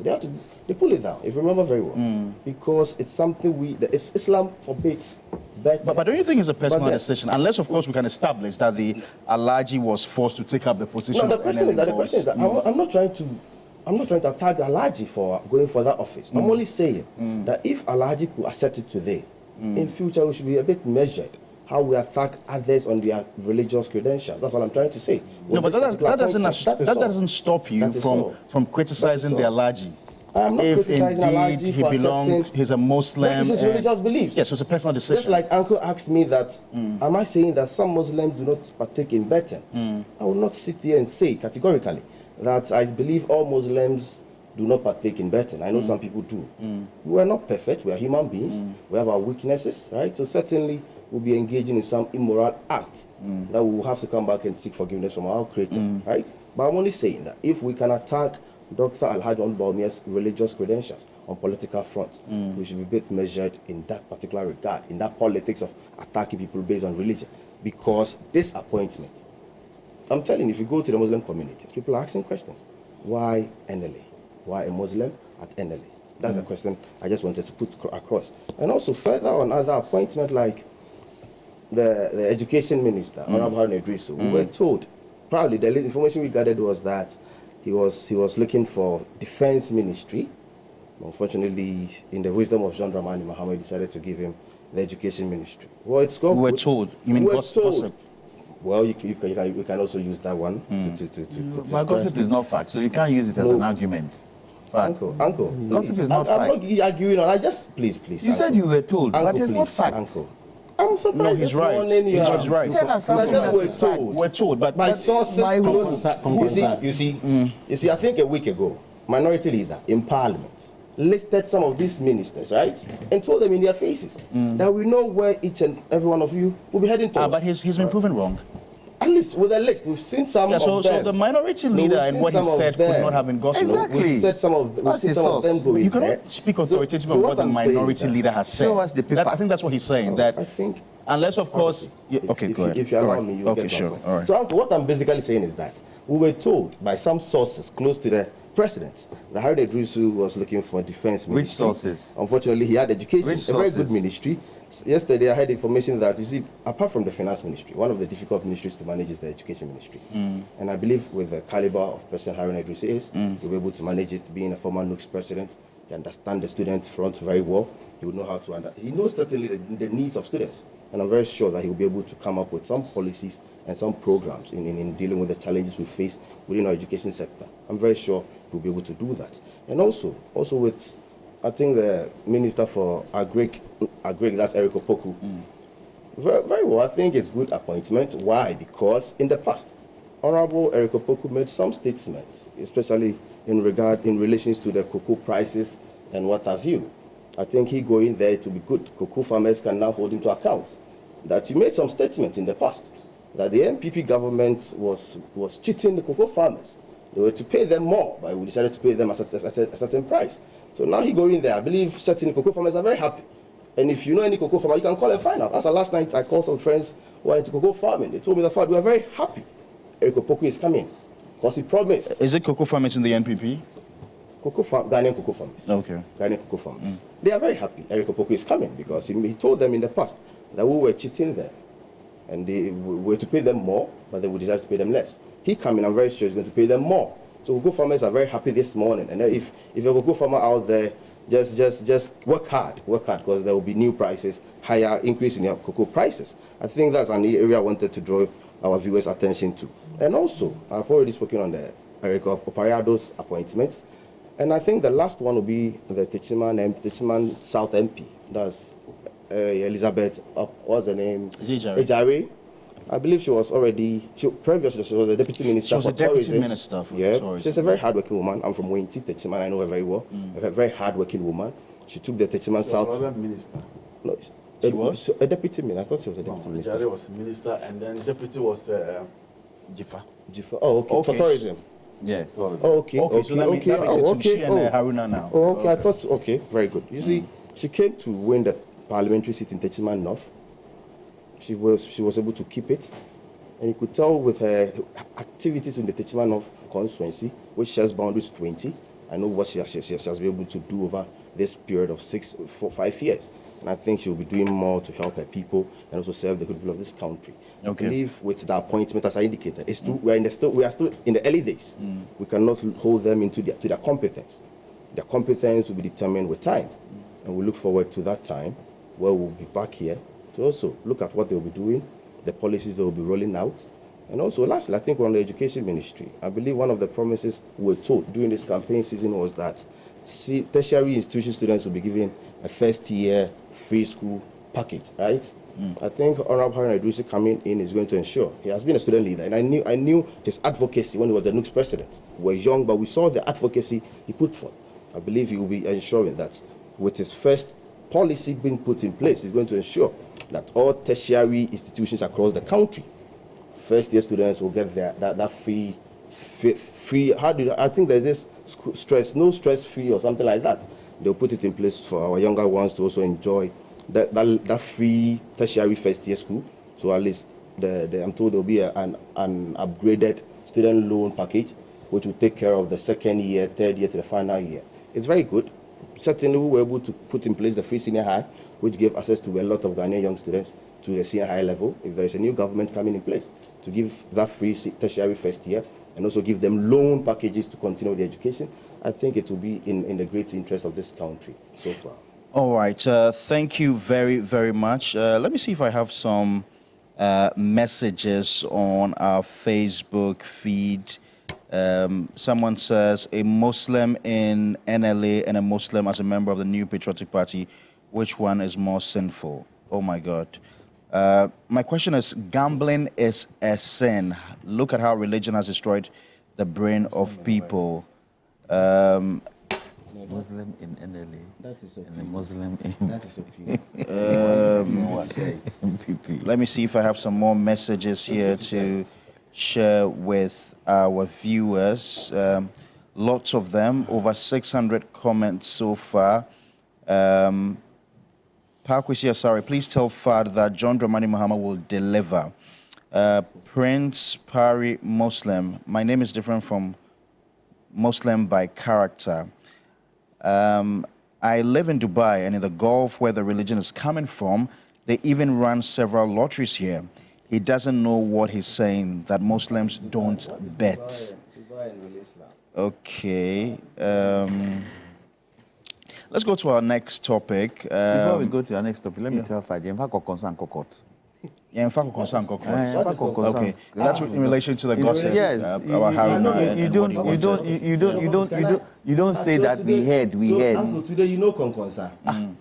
They pulled it down, if you remember very well, because it's something Islam forbids. But don't you think it's a personal decision? Unless, of course, we can establish that the Alhaji was forced to take up the position. No, the question is that I'm not trying to attack Alhaji for going for that office. I'm only saying that if Alhaji could accept it today, in future we should be a bit measured how we attack others on their religious credentials. That's what I'm trying to say. No, but that doesn't stop you from criticizing the Alhaji. I'm not criticizing Alhaji he belongs, he's a Muslim. That is his religious beliefs. Yes, so it's a personal decision. Just like Uncle asked me that, am I saying that some Muslims do not partake in betting? I will not sit here and say categorically that I believe all Muslims do not partake in betting. I know some people do. We are not perfect. We are human beings. We have our weaknesses, right? So certainly we'll be engaging in some immoral act that we will have to come back and seek forgiveness from our Creator, right? But I'm only saying that if we can attack Dr. Alhaji Bawumia's religious credentials on political front, we should be a bit measured in that particular regard, in that politics of attacking people based on religion. Because this appointment, I'm telling you, if you go to the Muslim communities, people are asking questions. Why NLA? Why a Muslim at NLA? That's the question I just wanted to put across. And also further on other appointments like the education minister, Honorable Harun Idrisu, we were told, probably the information we gathered was that he was looking for defense ministry. Unfortunately, in the wisdom of John Dramani Mahama, he decided to give him the education ministry. Well, it's called. We were told. You mean gossip? Well, you can also use that one But gossip is not fact, so you can't use it as an argument. Uncle, gossip is not fact. I'm not arguing on. Please. You said you were told, Uncle, but it's not fact. Uncle, I'm surprised No, he's this right. morning you He's are- right. Tell us I something said that we're is told. We're told, but By sources close. You see, I think a week ago, minority leader in parliament listed some of these ministers, right, and told them in their faces that we know where each and every one of you will be heading towards. but he's been proven wrong. At least with a list, we've seen some Yeah, of so them. the minority No, leader we've and seen what he some of said could them. not have been gospel. Exactly. We've said some of we've What's seen his some of them source? going You cannot there. speak authoritatively on what the I'm saying is minority that- leader has said. Show us the paper. I think that's what he's saying. That I think. unless, of course, okay, if, go ahead. If you allow All right. me, you'll okay, get my sure. point. All right. So, Uncle, what I'm basically saying is that we were told by some sources close to the president that Harry Idrisu was looking for defense ministry. Which sources? Unfortunately, he had education, Which a very sources? good ministry. Yesterday, I had information that, you see, apart from the finance ministry, one of the difficult ministries to manage is the education ministry. And I believe with the caliber of President Harry Idrisu is, he'll be able to manage it, being a former NUCS president. He understands the student front very well. He will know how to he knows certainly the needs of students. And I'm very sure that he will be able to come up with some policies and some programs in dealing with the challenges we face within our education sector. I'm very sure he'll be able to do that. And also with, I think, the Minister for Agric, that's Eric Opoku. Very, very well. I think it's good appointment. Why? Because in the past, Honorable Eric Opoku made some statements, especially in relations to the cocoa prices and what have you. I think he going there to be good. Cocoa farmers can now hold him to account that he made some statements in the past that the NPP government was cheating the cocoa farmers. They were to pay them more, but we decided to pay them a certain price. So now he going there. I believe certain cocoa farmers are very happy. And if you know any cocoa farmer, you can call and find out. As last night, I called some friends who are into cocoa farming. They told me that we are very happy. Eric Opoku is coming because he promised. Is it cocoa farmers in the NPP? Ghanaian cocoa farmers. Okay. Ghanaian cocoa farmers. They are very happy. Eric Opoku is coming because he told them in the past that we were cheating them. And they were to pay them more, but they would decide to pay them less. He coming, I'm very sure he's going to pay them more. So cocoa farmers are very happy this morning. And if you're a cocoa farmer out there, just work hard because there will be new prices, higher increase in your cocoa prices. I think that's an area I wanted to draw our viewers' attention to. And also, I've already spoken on the Eric Opariado's appointment. And I think the last one will be the Techiman South MP. That's Elizabeth, what's the name? Ejare. I believe she was previously she was the deputy minister. She was for a deputy tourism. minister for yeah, tourism. she's a very hardworking woman. I'm from Winti, Techiman. I know her very well. A very hardworking woman. She took the Techiman South. Another minister. No, She was? a deputy minister. I thought she was a deputy minister. Jare was a minister, and then deputy was Jifa. Oh, okay. For tourism. Yes. Oh, okay. Okay, so that makes it she and Haruna now. Oh, okay. I thought. Okay, very good. You see, she came to win the parliamentary seat in Techiman North. She was able to keep it, and you could tell with her activities in the Techiman North constituency, which shares boundaries 20. I know what she has been able to do over this period of 5 years, and I think she will be doing more to help her people and also serve the good people of this country. Okay. I believe with the appointment, as I indicated, we are still in the early days. We cannot hold them to their competence. Their competence will be determined with time, and we look forward to that time where we'll be back here to also look at what they'll be doing, the policies they'll be rolling out. And also, lastly, I think we're on the education ministry. I believe one of the promises we were told during this campaign season was that tertiary institution students will be given a first-year free school package, right? I think Honorable Harry Idrisu coming in is going to ensure. He has been a student leader, and I knew his advocacy when he was the NUCS president. We were young, but we saw the advocacy he put forth. I believe he will be ensuring that with his first policy being put in place, he's going to ensure that all tertiary institutions across the country, first-year students will get that free. I think there's this no stress-free or something like that. They'll put it in place for our younger ones to also enjoy that free tertiary first-year school. So at least I'm told there'll be an upgraded student loan package, which will take care of the second year, third year to the final year. It's very good. Certainly, we were able to put in place the free senior high, which gave access to a lot of Ghanaian young students to the senior high level. If there is a new government coming in place to give that free tertiary first year and also give them loan packages to continue their education, I think it will be in the great interest of this country so far. All right. Thank you very, very much. Let me see if I have some messages on our Facebook feed. Someone says, a Muslim in NLA and a Muslim as a member of the New Patriotic Party, which one is more sinful? Oh, my God. My question is, gambling is a sin. Look at how religion has destroyed the brain of people. Muslim in NLA. That is and a Muslim in That is opinion. Let me see if I have some more messages here to share with our viewers. Lots of them, over 600 comments so far. Parkwisia, sorry, please tell Fad that John Dramani Mahama will deliver. Prince Pari Muslim, my name is different from Muslim by character. I live in Dubai, and in the Gulf, where the religion is coming from, they even run several lotteries here. He doesn't know what he's saying, that Muslims don't bet. Okay. Let's go to our next topic. Before we go to our next topic, let me tell Fadi, okay, that's in relation to the gossip. Yes, you don't say that we heard. Today, you know Konkonsa.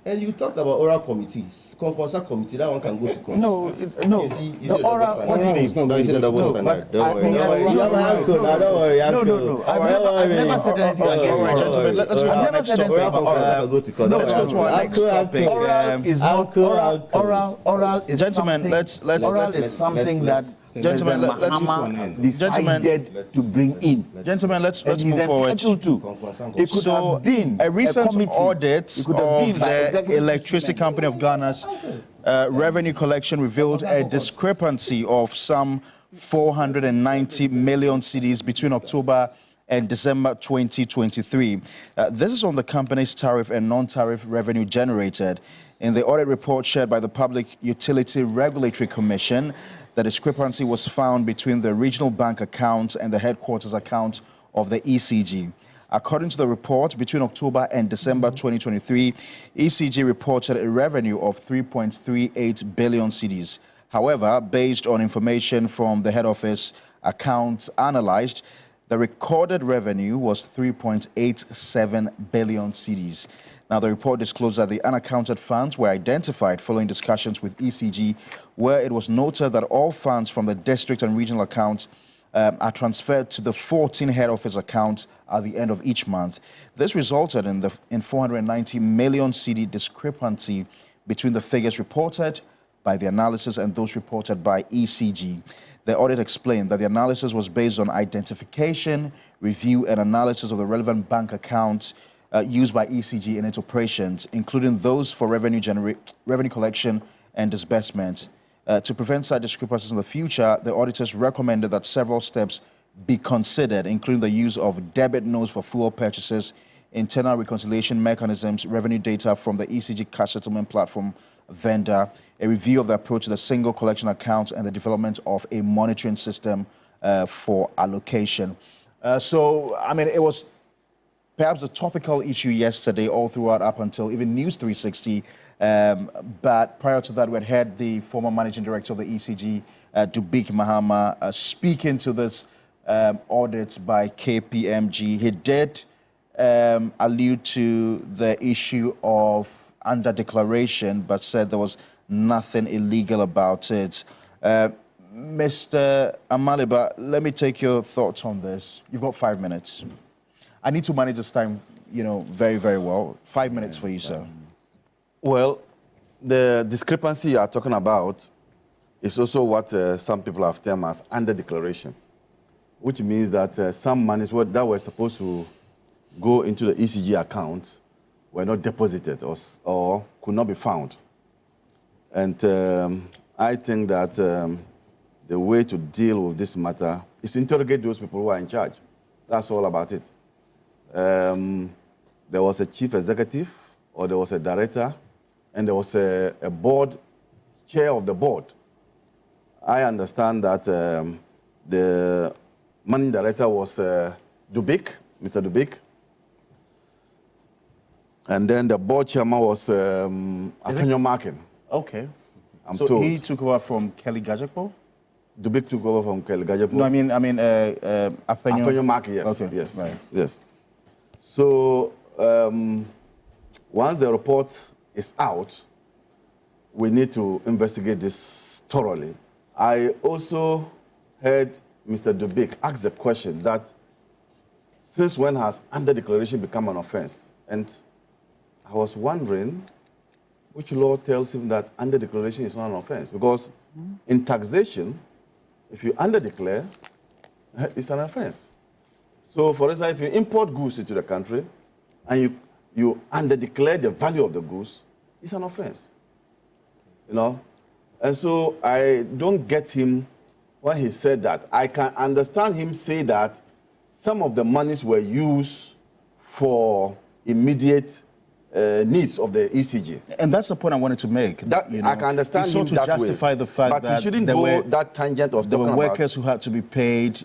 And you talked about oral committees. Konkonsa committee, that one can go to Konkonsa. No. The oral, what do you mean? No, you said the double standard. Don't worry. Don't worry. No. I've never said anything against oral. Gentlemen, let's go to our next topic. Let's go to our next topic. Oral is gentlemen, let's something that Mahama decided to bring in. Gentlemen, let's move forward. It could have been a recent audit of the Electricity Company of Ghana's revenue collection revealed a discrepancy of some 490 million cedis between October and December 2023. This is on the company's tariff and non-tariff revenue generated. In the audit report shared by the Public Utility Regulatory Commission, the discrepancy was found between the regional bank account and the headquarters account of the ECG. According to the report, between October and December 2023, ECG reported a revenue of 3.38 billion cedis. However, based on information from the head office accounts analyzed, the recorded revenue was 3.87 billion cedis. Now, the report disclosed that the unaccounted funds were identified following discussions with ECG, where it was noted that all funds from the district and regional accounts are transferred to the 14 head office accounts at the end of each month. This resulted in 490 million cedi discrepancy between the figures reported by the analysis and those reported by ECG. The audit explained that the analysis was based on identification, review, and analysis of the relevant bank accounts used by ECG in its operations, including those for revenue collection and disbursements. To prevent such discrepancies in the future, the auditors recommended that several steps be considered, including the use of debit notes for fuel purchases, internal reconciliation mechanisms, revenue data from the ECG cash settlement platform vendor, a review of the approach to the single collection account, and the development of a monitoring system for allocation. So, I mean, it was perhaps a topical issue yesterday all throughout up until even News 360. But prior to that, we had heard the former managing director of the ECG, Dubik Mahama, speaking to this audit by KPMG. He did allude to the issue of under-declaration, but said there was nothing illegal about it. Mr. Amaliba, let me take your thoughts on this. You've got 5 minutes. I need to manage this time, very, very well. 5 minutes for you, sir. Well, the discrepancy you are talking about is also what some people have termed as under-declaration, which means that some monies that were supposed to go into the ECG account were not deposited or could not be found. And I think that the way to deal with this matter is to interrogate those people who are in charge. That's all about it. There was a chief executive, or there was a director, and there was a board, chair of the board. I understand that the managing director was Dubik, Mr. Dubik. And then the board chairman was Antonio Markin. Okay. I'm so told. He took over from Kelly Gajakpo? Dubik took over from Kelly Gajakpo. No, I mean, Antonio Markin, yes. Okay. Yes. Right. Yes. So once the report is out, we need to investigate this thoroughly. I also heard Mr. Dubik ask the question that since when has under-declaration become an offense? And I was wondering which law tells him that under-declaration is not an offense? Because in taxation, if you under-declare, it's an offense. So, for example, if you import goods into the country and you under-declare the value of the goods, it's an offense. You know? And so I don't get him when he said that. I can understand him say that some of the monies were used for immediate needs of the ECG. And that's the point I wanted to make. That, you know, I can understand him to that justify way, the fact but that he shouldn't go that tangent of there were talking workers who had to be paid.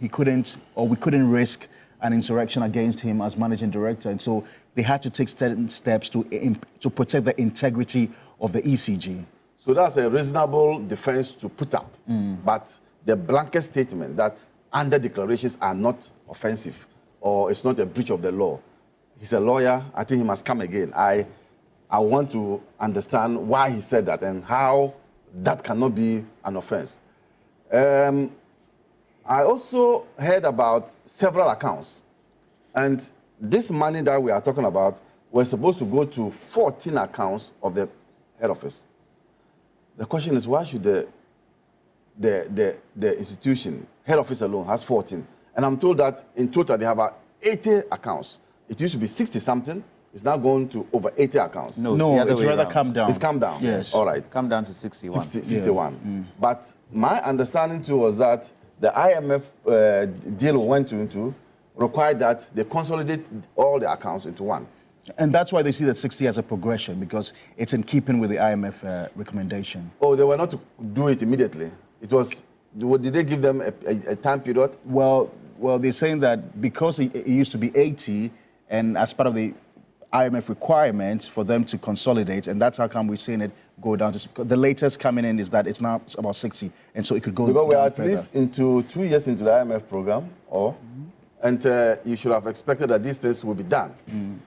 He couldn't, or we couldn't risk an insurrection against him as managing director, and so they had to take certain steps to protect the integrity of the ECG. So that's a reasonable defense to put up. But the blanket statement that under declarations are not offensive or it's not a breach of the law. He's a lawyer. I think he must come again. I want to understand why he said that and how that cannot be an offense. I also heard about several accounts. And this money that we are talking about was supposed to go to 14 accounts of the head office. The question is, why should the institution, head office alone, has 14? And I'm told that in total they have about 80 accounts. It used to be 60-something. It's now going to over 80 accounts. No, it's rather come down. It's come down. Yes. All right. Come down to 61. 61. But my understanding too was that the IMF deal we went into required that they consolidate all the accounts into one. And that's why they see the 60 as a progression, because it's in keeping with the IMF recommendation. Oh, they were not to do it immediately. It was, did they give them a time period? Well, they're saying that because it used to be 80, and as part of the IMF requirements for them to consolidate, and that's how come we're seeing it go down to, the latest coming in is that it's now about 60, and so it could go because down we are at further. least into 2 years into the IMF program, and you should have expected that these things will be done.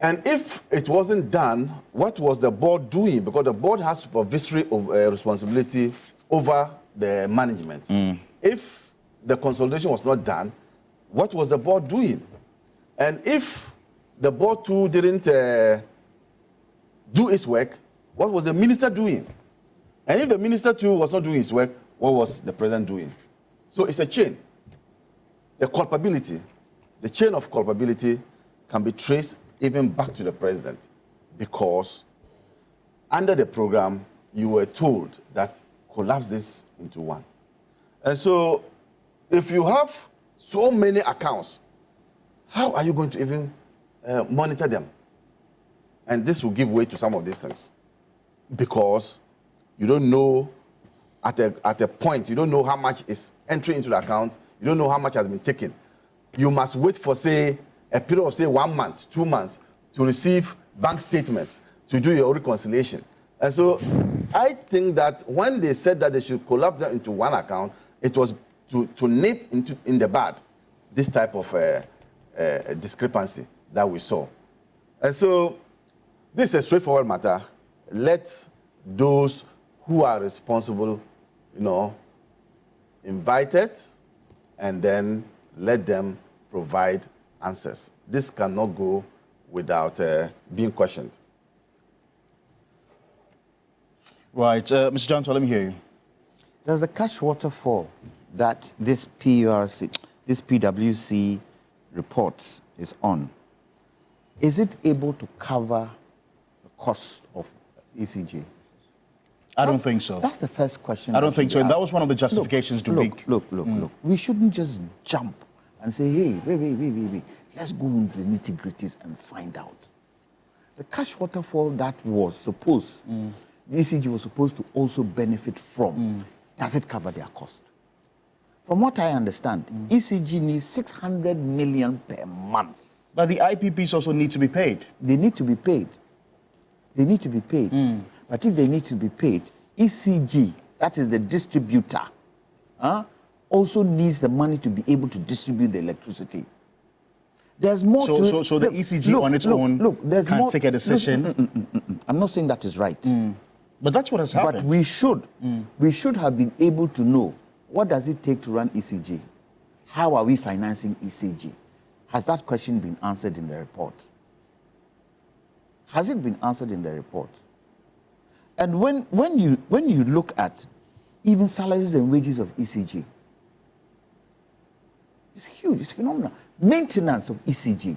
And if it wasn't done, what was the board doing? Because the board has supervisory responsibility over the management. If the consolidation was not done, what was the board doing? And if the board too didn't do its work, what was the minister doing? And if the minister too was not doing his work, what was the president doing? So it's a chain. The culpability, the chain of culpability can be traced even back to the president, because under the program, you were told that collapse this into one. And so if you have so many accounts, how are you going to even monitor them? And this will give way to some of these things, because you don't know at a point, you don't know how much is entering into the account, you don't know how much has been taken. You must wait for, say, a period of, say, 1 month, 2 months, to receive bank statements, to do your reconciliation. And so I think that when they said that they should collapse them into one account, it was to nip in the bud this type of discrepancy that we saw. And so this is a straightforward matter. Let those who are responsible, invited, and then let them provide answers. This cannot go without being questioned. Right. Mr. Janto, let me hear you. Does the cash waterfall that this PwC report is on, is it able to cover the cost of ECG? I don't think so. That's the first question. I don't think so. And that was one of the justifications to make. Look. We shouldn't just jump and say, hey, wait. Let's go into the nitty-gritties and find out. The cash waterfall that was supposed, the ECG was supposed to also benefit from, does it cover their cost? From what I understand, ECG needs 600 million per month. But the IPPs also need to be paid. They need to be paid. But if they need to be paid, ECG, that is the distributor, also needs the money to be able to distribute the electricity. There's more to it. So the ECG on its own can take a decision? I'm not saying that is right. But that's what has happened. But we should have been able to know, what does it take to run ECG? How are we financing ECG? Has that question been answered in the report? Has it been answered in the report? And when you look at even salaries and wages of ECG, it's huge, it's phenomenal. Maintenance of ECG,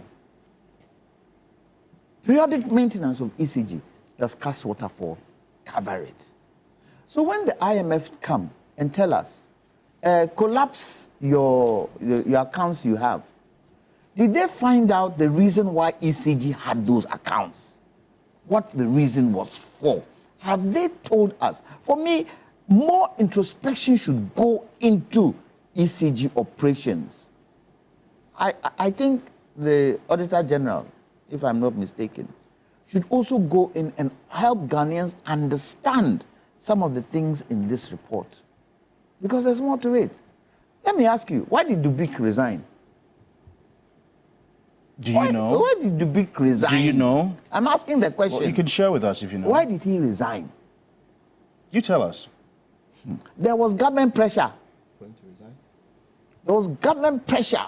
periodic maintenance of ECG, does Cash Waterfall cover it? So when the IMF come and tell us, collapse your accounts you have, did they find out the reason why ECG had those accounts? What the reason was for? Have they told us? For me, more introspection should go into ECG operations. I think the Auditor General, if I'm not mistaken, should also go in and help Ghanaians understand some of the things in this report. Because there's more to it. Let me ask you, why did Dubik resign? Do you know? Why did Dubik resign? Do you know? I'm asking the question. Well, you can share with us if you know. Why did he resign? You tell us. There was government pressure. There was government pressure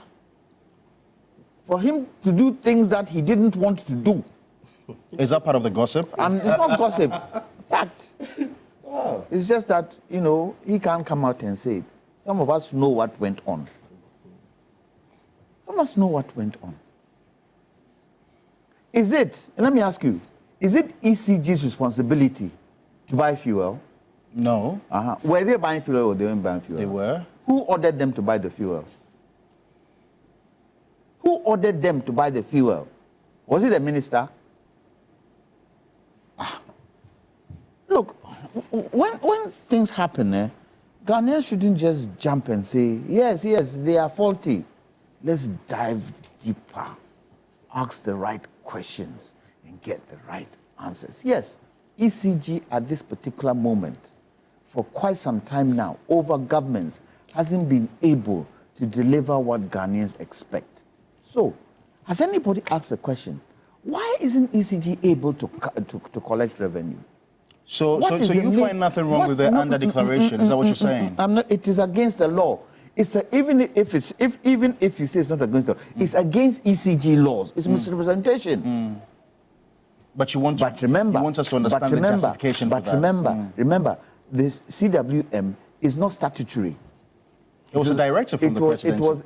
for him to do things that he didn't want to do. Is that part of the gossip? It's not gossip. Fact. It's just that, he can't come out and say it. Some of us know what went on. Some of us know what went on. Let me ask you, is it ECG's responsibility to buy fuel? No. Were they buying fuel or they weren't buying fuel? They were. Who ordered them to buy the fuel? Who ordered them to buy the fuel? Was it the minister? Look, when things happen, Ghanaians shouldn't just jump and say, yes, they are faulty. Let's dive deeper, ask the right questions, and get the right answers. Yes, ECG at this particular moment, for quite some time now, over governments, hasn't been able to deliver what Ghanaians expect. So, has anybody asked the question, why isn't ECG able to collect revenue? So you find nothing wrong with the under-declaration? Is that what you're saying? It is against the law. Even if you say it's not against the law, it's against ECG laws. It's misrepresentation. But you want us to understand the justification for that. Remember, this CWM is not statutory. It was a directive from the presidency.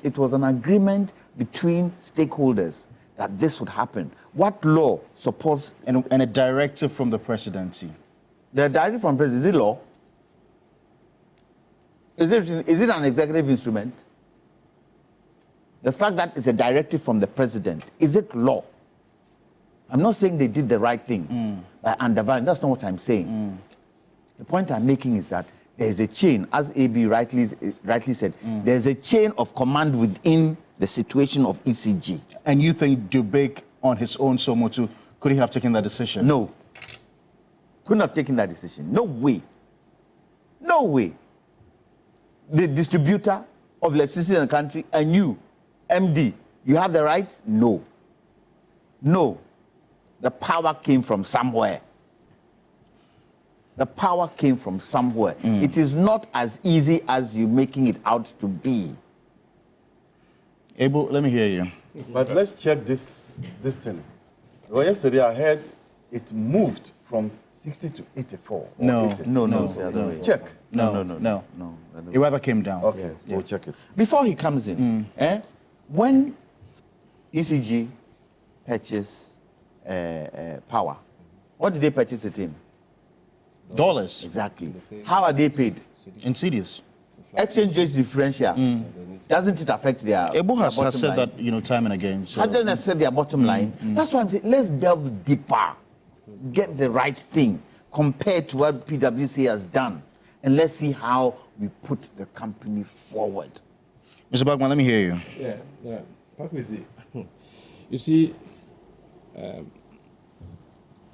It was an agreement between stakeholders that this would happen. What law supports... And a directive from the presidency. The directive from the presidency, is it law? Is it an executive instrument? The fact that it's a directive from the president, is it law? I'm not saying they did the right thing by undervaluing. That's not what I'm saying. The point I'm making is that there's a chain, as AB rightly said, there's a chain of command within the situation of ECG. And you think Dubik on his own, Somotu, could he have taken that decision? No. Couldn't have taken that decision. No way. No way. The distributor of electricity in the country and you, MD, you have the rights? No. No. The power came from somewhere. The power came from somewhere. It is not as easy as you're making it out to be. Abel, let me hear you. But let's check this thing. Well, yesterday I heard it moved from 60 to 84. No. Check. No. It rather came down. Okay, so we'll check it. Before he comes in, when ECG purchased power, what did they purchase it in? Dollars. Exactly. How are they paid? In CDs. Exchange rate differential. Doesn't it affect their Abel has said line? that time and again. So. Hasn't it said their bottom line? That's why I'm saying let's delve deeper, get the right thing compared to what PwC has done, and let's see how we put the company forward. Mr. Bagman, let me hear you. Yeah. PwC. You see,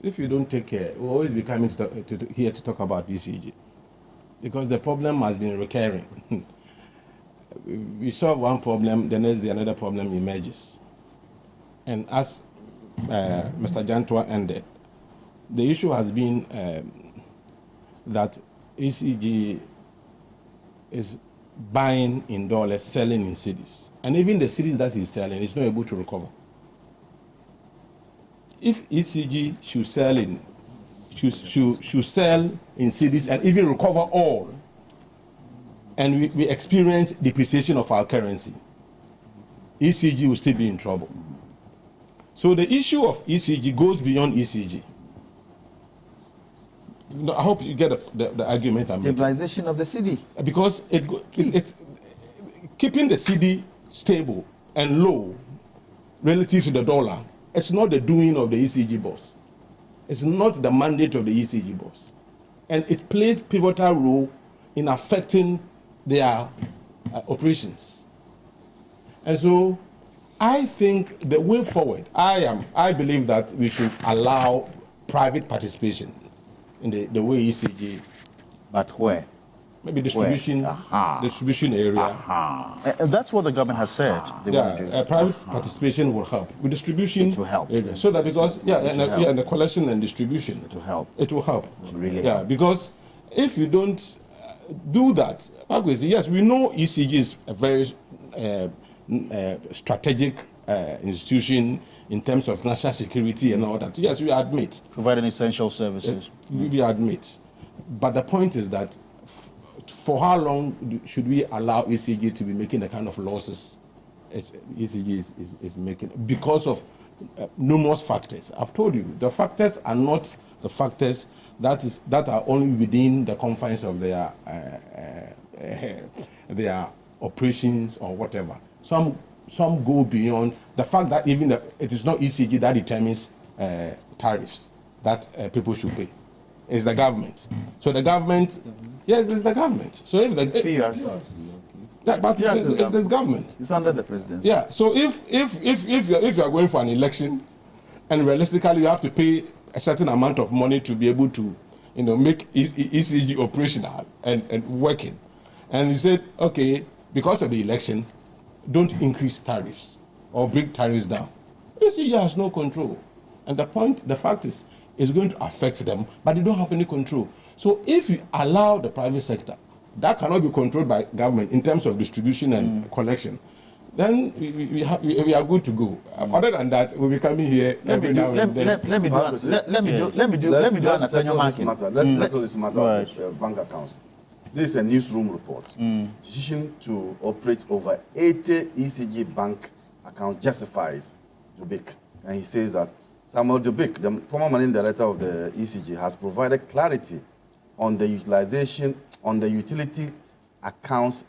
if you don't take care, we'll always be coming here to talk about ECG. Because the problem has been recurring. We solve one problem, the next day another problem emerges. And as Mr. Jantua ended, the issue has been that ECG is buying in dollars, selling in cedis. And even the cedis that he's selling is not able to recover. If ECG should sell in cedis and even recover all, and we experience depreciation of our currency, ECG will still be in trouble. So the issue of ECG goes beyond ECG. I hope you get the argument I'm making. Stabilization of the city. Because it's keeping the cedi stable and low relative to the dollar. It's not the doing of the ECG boss. It's not the mandate of the ECG boss. And it plays pivotal role in affecting their operations. And so I think the way forward, I believe that we should allow private participation in the way ECG. But where? Maybe distribution, distribution area. That's what the government has said they want to do. Private participation will help. With distribution, it will help. So that because and the collection and distribution, it will help. It will help. It will really help. Because if you don't do that, yes, we know ECG is a very strategic institution in terms of national security and all that. Yes, we admit. Providing essential services. We admit. But the point is that for how long should we allow ECG to be making the kind of losses ECG is making? Because of numerous factors. I've told you, the factors are not the factors that are only within the confines of their operations or whatever. Some go beyond the fact that even it is not ECG that determines tariffs that people should pay. It's the government. So the government, yes, it's the government. So if it's the government. It's under the presidency. Yeah. So if you are going for an election, and realistically you have to pay a certain amount of money to be able to, make ECG operational and working, and you said, okay, because of the election, don't increase tariffs or bring tariffs down. ECG has no control, and the fact is, it's going to affect them, but they don't have any control. So if you allow the private sector, that cannot be controlled by government in terms of distribution and collection, then we are good to go. Other than that, we'll be coming here every now and then. Let me do an opinion marking. Let's tackle this matter of bank accounts. This is a newsroom report. Decision to operate over 80 ECG bank accounts justified Dubik. And he says that Samuel Dubik, the former managing director of the ECG, has provided clarity on the utilization, on the utility accounts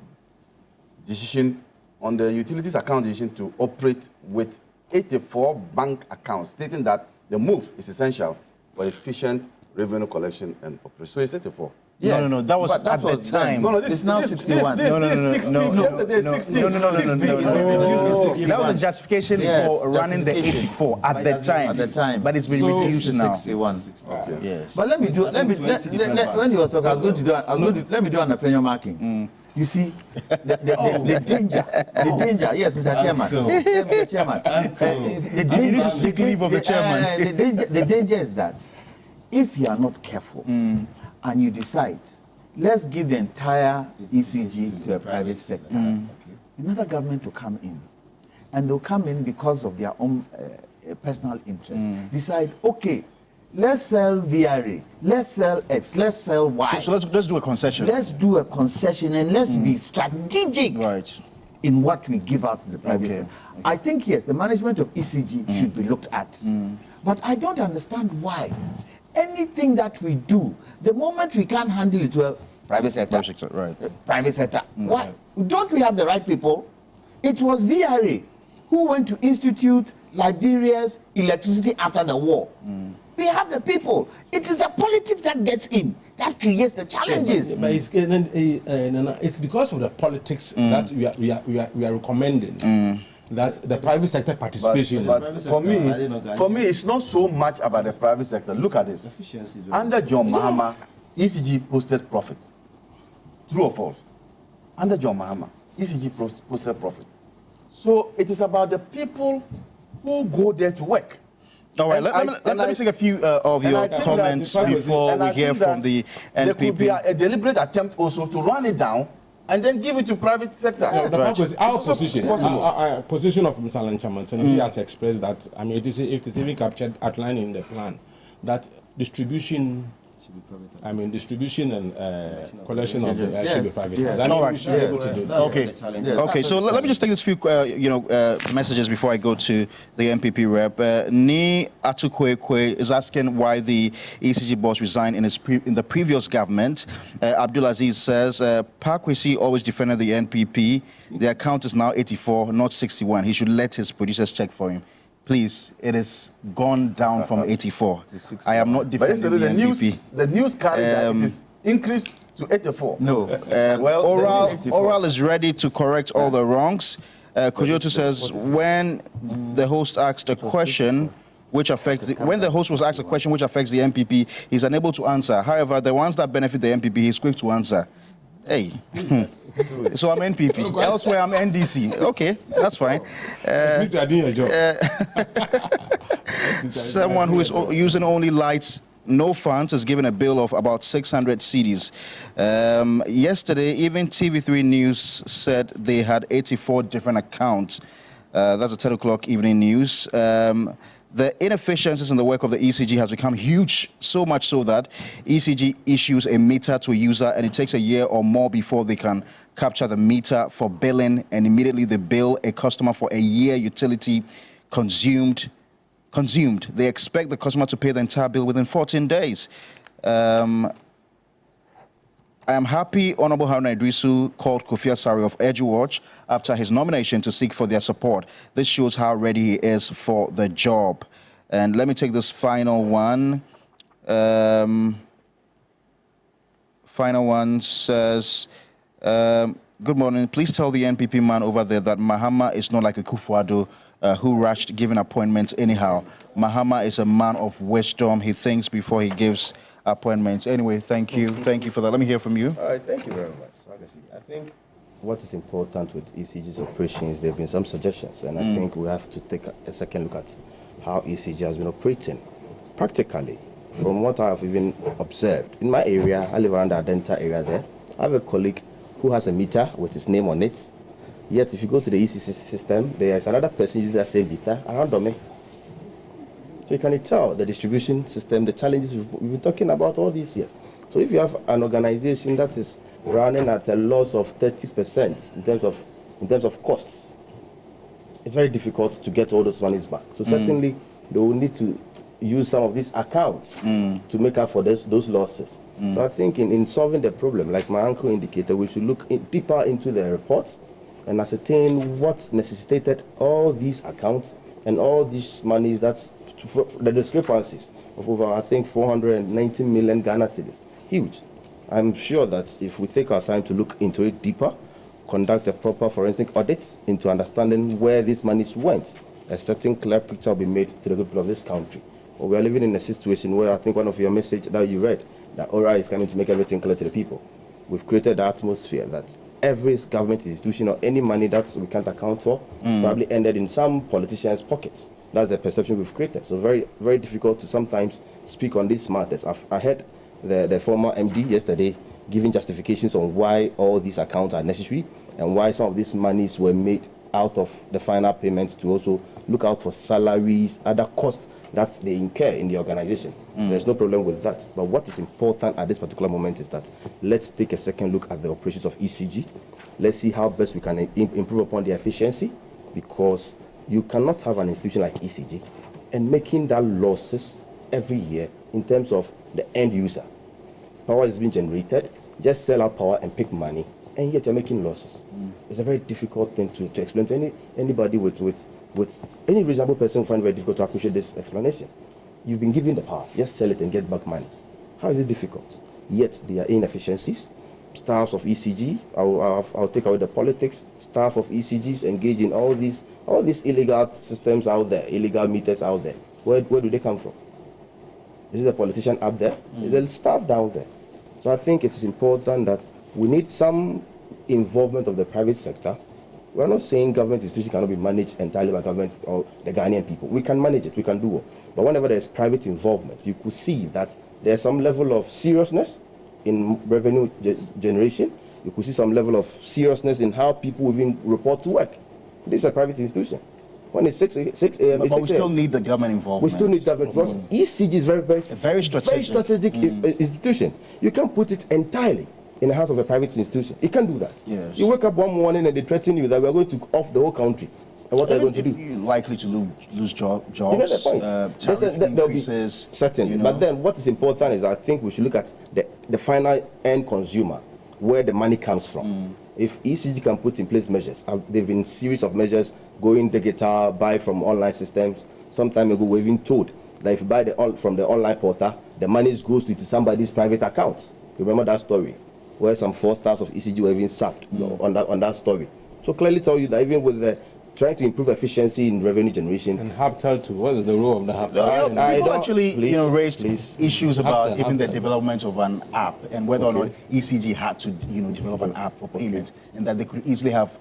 decision, on the utilities account decision to operate with 84 bank accounts, stating that the move is essential for efficient revenue collection and operation. So it's 84. Yes. No, that was at the time. No, this is now 61. This is 16. Yesterday, 16. No. That was a justification for running the 84 at the time. At the time. But it's been reduced now. 61. Okay. Yes. But when you were talking, let me do an opinion marking. You see, the danger, yes, Mr. Chairman. Mr. Chairman. You need to seek leave of the chairman. The danger is that if you are not careful, and you decide, let's give the entire ECG to a private sector, another government will come in. And they'll come in because of their own personal interest. Decide, okay, let's sell VRA, let's sell X, let's sell Y. So let's do a concession. Let's do a concession and let's be strategic in what we give out to the private sector. I think, yes, the management of ECG should be looked at. But I don't understand why. Anything that we do, the moment we can't handle it well, private sector. Private sector. Why? Don't we have the right people? It was VRA who went to institute Liberia's electricity after the war. We have the people. It is the politics that gets in, that creates the challenges. But it's because of the politics that we are recommending. That the private sector participation. But for me, it's not so much about the private sector. Look at this. Under John Mahama, ECG posted profit. True or false? Under John Mahama, ECG posted profit. So it is about the people who go there to work. All right, let me take a few of your comments before we hear from the NPP. There could be a deliberate attempt also to run it down and then give it to private sector. Our position, our position of Mr. Lanchaman, he has expressed that, I mean, it is even captured, outlined in the plan, that distribution and collection of should be private. Yes. All right. We should be able to do that. Okay. Okay. So let me just take this few, messages before I go to the MPP rep. Ni Atukwekwe is asking why the ECG boss resigned in the previous government. Abdulaziz says Parkwesi always defended the NPP. The account is now 84, not 61. He should let his producers check for him. Please, it has gone down from 84. I am not defending the NPP. The news carried that it is increased to 84. No. Oral is ready to correct all the wrongs. Kojoto says when the host asked a question which affects when the host was asked a question which affects the NPP, he's unable to answer. However, the ones that benefit the NPP, he's quick to answer. Hey, so I'm NPP. Elsewhere, I'm NDC. Okay, that's fine. Please, you are doing your job. Someone who is using only lights, no funds, is given a bill of about 600 cedis. Yesterday, even TV3 News said they had 84 different accounts. That's a 10 o'clock evening news. The inefficiencies in the work of the ECG has become huge, so much so that ECG issues a meter to a user and it takes a year or more before they can capture the meter for billing, and immediately they bill a customer for a year utility consumed. They expect the customer to pay the entire bill within 14 days. I am happy Honorable Haruna Idrisu called Kofi Asare of EduWatch after his nomination to seek for their support. This shows how ready he is for the job. And let me take this final one. Final one says, good morning. Please tell the NPP man over there that Mahama is not like a Kufuado who rushed giving appointments anyhow. Mahama is a man of wisdom. He thinks before he gives appointments. Anyway, thank you. Thank you for that. Let me hear from you. All right, thank you very much. I think what is important with ECG's operations, there have been some suggestions, and I think we have to take a second look at how ECG has been operating. Practically, from what I have even observed, in my area, I live around the Adenta area there, I have a colleague who has a meter with his name on it, yet if you go to the ECG system, there is another person using that same meter around me. So you can tell the distribution system, the challenges we've been talking about all these years. So if you have an organization that is running at a loss of 30% in terms of costs, it's very difficult to get all those monies back. So certainly they will need to use some of these accounts to make up for those losses. So I think in solving the problem, like my uncle indicated, we should look deeper into the reports and ascertain what necessitated all these accounts and all these monies that's the discrepancies of over, I think, 490 million Ghana cedis. Huge. I'm sure that if we take our time to look into it deeper, conduct a proper forensic audit into understanding where these monies went, a certain clear picture will be made to the people of this country. But we are living in a situation where I think one of your message that you read, that ORA is coming to make everything clear to the people. We've created the atmosphere that every government institution or any money that we can't account for probably ended in some politician's pockets. That's the perception we've created. So very, very difficult to sometimes speak on these matters. I heard the former MD yesterday giving justifications on why all these accounts are necessary and why some of these monies were made out of the final payments to also look out for salaries, other costs that they incur in the organization. There's no problem with that. But what is important at this particular moment is that let's take a second look at the operations of ECG. Let's see how best we can improve upon the efficiency, because you cannot have an institution like ECG and making that losses every year in terms of the end user. Power is being generated, just sell out power and pick money, and yet you're making losses. It's a very difficult thing to explain to anybody with any reasonable person. Find it very difficult to appreciate this explanation. You've been given the power, just sell it and get back money. How is it difficult? Yet there are inefficiencies. Staffs of ECG, I'll take away the politics, staff of ECGs engage in all these illegal systems out there, illegal meters out there. Where do they come from? Is it the politician up there? Is the staff down there? So I think it is important that we need some involvement of the private sector We're not saying government institutions cannot be managed entirely by government or the Ghanaian people. We can manage it, we can do it. But whenever there's private involvement, you could see that there's some level of seriousness in revenue generation. You could see some level of seriousness in how people even report to work. This is a private institution. When it's 6 a.m., but we still need the government involvement. We still need government because ECG is very strategic institution. You can't put it entirely in the hands of a private institution. You can't do that. Yes. You wake up one morning and they threaten you that we're going to off the whole country. And what are they going to do? You're likely to lose jobs. You get the point. Tariff increases. Certainly. You know. But then what is important is I think we should look at the final end consumer, where the money comes from. If ECG can put in place measures, there have been a series of measures, going digital, buy from online systems. Some time ago, we were even told that if you buy from the online portal, the money goes into somebody's private accounts. Remember that story, where some 4 stars of ECG were even sacked on that story. So clearly tell you that even with the trying to improve efficiency in revenue generation. And HAPTEL too. What is the role of the HAPTEL? People actually raised issues about even the development of an app and whether or not ECG had to develop an app for payment, and that they could easily have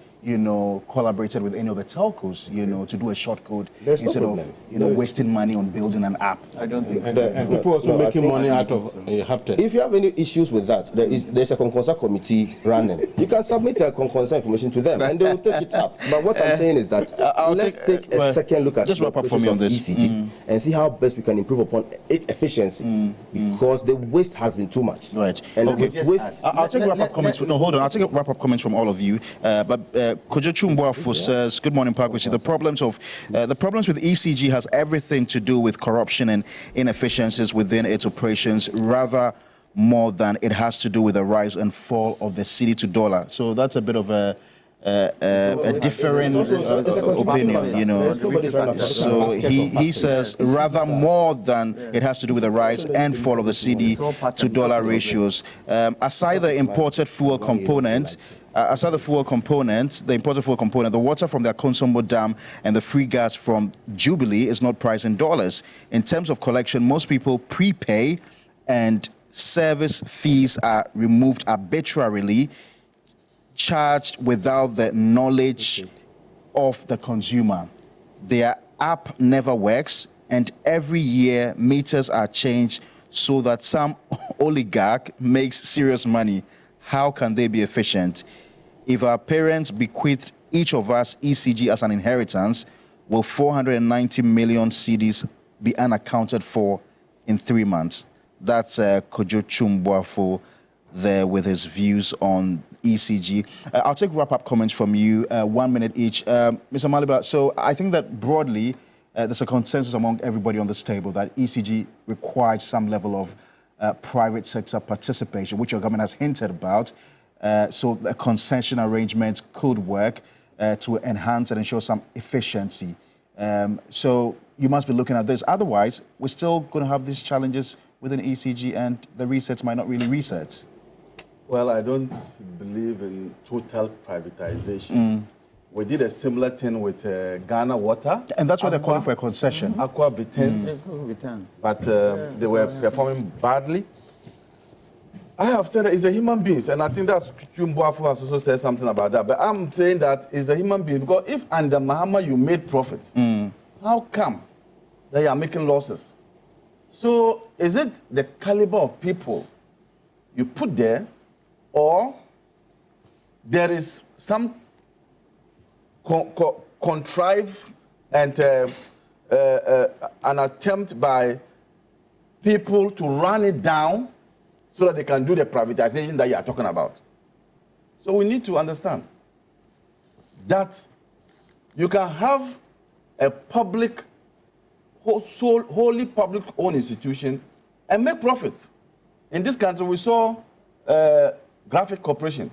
collaborated with any of the telcos, to do a short code instead of wasting money on building an app. I don't think so. And people also making money out of HAPTEL. If you have any issues with that, there's a Conconsa committee running. You can submit a Conconsa information to them and they will take it up. But what I'm saying is that let's take a second look at just wrap up for me on this ECG and see how best we can improve upon its efficiency because the waste has been too much. Right. And waste. I'll take wrap-up comments. No, hold on. I'll take wrap-up comments from all of you. But Kojo Chumboafo says, "Good morning, Parkwesi. The problems with ECG has everything to do with corruption and inefficiencies within its operations, rather more than it has to do with the rise and fall of the cedi to dollar." So that's a bit of a different opinion, So he says rather more than it has to do with the rise and fall of the cedi to dollar ratios. Aside the imported fuel component. The imported fuel component, the water from the Akonsombo Dam and the free gas from Jubilee is not priced in dollars. In terms of collection, most people prepay and service fees are removed arbitrarily, charged without the knowledge of the consumer. Their app never works, and every year meters are changed so that some oligarch makes serious money. How can they be efficient? If our parents bequeathed each of us ECG as an inheritance, will 490 million cedis be unaccounted for in 3 months? That's Kojo Chumboafo there with his views on ECG. I'll take wrap-up comments from you, 1 minute each. Mr. Maliba, so I think that broadly, there's a consensus among everybody on this table that ECG requires some level of private sector participation, which your government has hinted about. So a concession arrangement could work to enhance and ensure some efficiency. So you must be looking at this. Otherwise, we're still going to have these challenges within ECG and the resets might not really reset. Well, I don't believe in total privatization. We did a similar thing with Ghana Water. And that's why they're calling for a concession. Aqua Vitens. But they were performing badly. I have said that it's a human being, and I think that's Chumboafo has also said something about that. But I'm saying that it's a human being because if under Mahama you made profits, how come that you are making losses? So is it the caliber of people you put there, or there is some contrived and an attempt by people to run it down so that they can do the privatization that you are talking about? So we need to understand that you can have a public, wholly public-owned institution and make profits. In this country, we saw Graphic Corporation,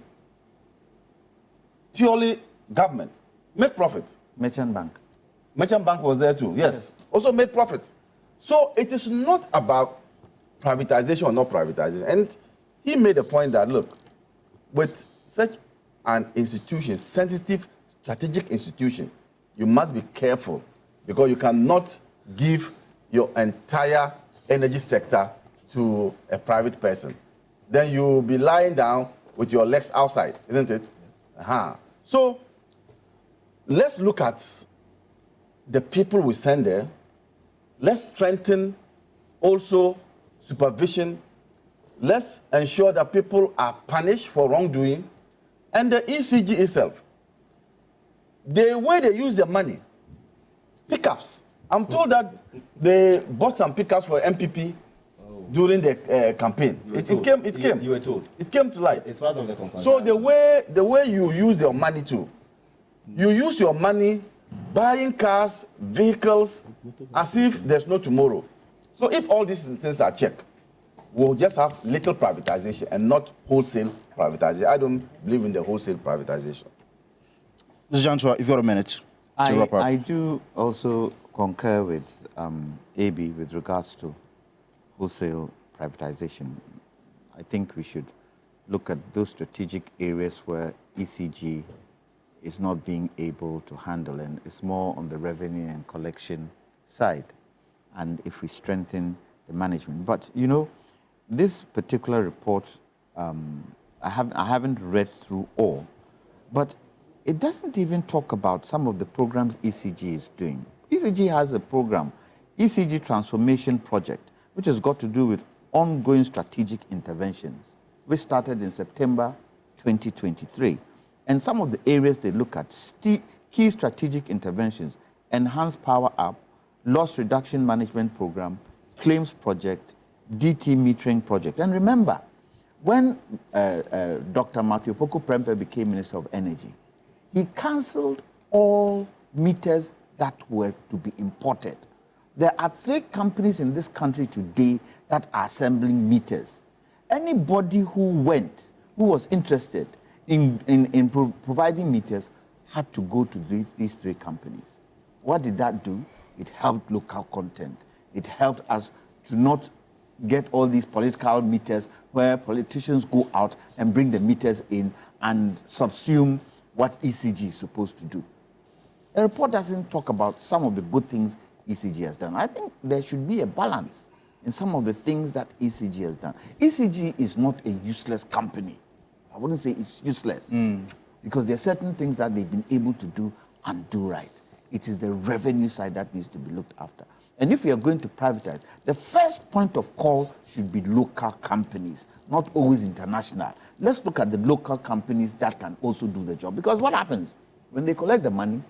purely government, make profit. Merchant Bank. Merchant Bank was there too, yes. Also made profit. So it is not about privatization or not privatization. And he made a point that, look, with such an institution, sensitive, strategic institution, you must be careful because you cannot give your entire energy sector to a private person. Then you'll be lying down with your legs outside, isn't it? So let's look at the people we send there. Let's strengthen also supervision. Let's ensure that people are punished for wrongdoing. And the ECG itself, the way they use their money, pickups. I'm told that they bought some pickups for MPP during the campaign. It came. You were told. It came to light. It's part of the complaint. So the way you use your money too, you use your money buying cars, vehicles, as if there's no tomorrow. So if all these things are checked, we'll just have little privatization and not wholesale privatization. I don't believe in the wholesale privatization. Mr. Joshua, if you've got a minute to wrap up. I do also concur with AB with regards to wholesale privatization. I think we should look at those strategic areas where ECG is not being able to handle, and it's more on the revenue and collection side. And if we strengthen the management. But, you know, this particular report, I haven't read through all, but it doesn't even talk about some of the programs ECG is doing. ECG has a program, ECG Transformation Project, which has got to do with ongoing strategic interventions, which started in September 2023. And some of the areas they look at, key strategic interventions, enhanced power up, loss reduction management program, claims project, DT metering project. And remember, when Dr. Matthew Poku Prempeh became Minister of Energy, he cancelled all meters that were to be imported. There are 3 companies in this country today that are assembling meters. Anybody who was interested in providing meters had to go to these 3 companies. What did that do? It helped local content. It helped us to not get all these political meters where politicians go out and bring the meters in and subsume what ECG is supposed to do. The report doesn't talk about some of the good things ECG has done. I think there should be a balance in some of the things that ECG has done. ECG is not a useless company. I wouldn't say it's useless because there are certain things that they've been able to do and do right. It is the revenue side that needs to be looked after. And if we are going to privatize, the first point of call should be local companies, not always international. Let's look at the local companies that can also do the job. Because what happens? When they collect the money,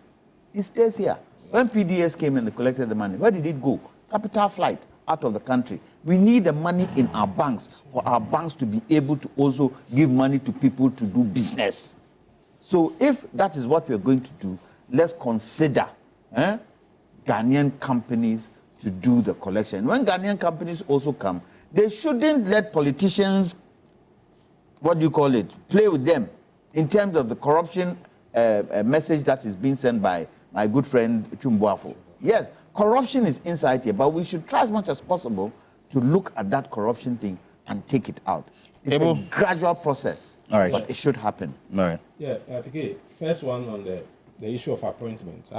it stays here. When PDS came and they collected the money, where did it go? Capital flight out of the country. We need the money in our banks for our banks to be able to also give money to people to do business. So if that is what we're going to do, let's consider Ghanaian companies to do the collection. When Ghanaian companies also come, they shouldn't let politicians, play with them in terms of the corruption message that is being sent by my good friend Chumbuafo. Yes, corruption is inside here, but we should try as much as possible to look at that corruption thing and take it out. It's a gradual process, but it should happen. All right. Yeah, PK, first one on the issue of appointments.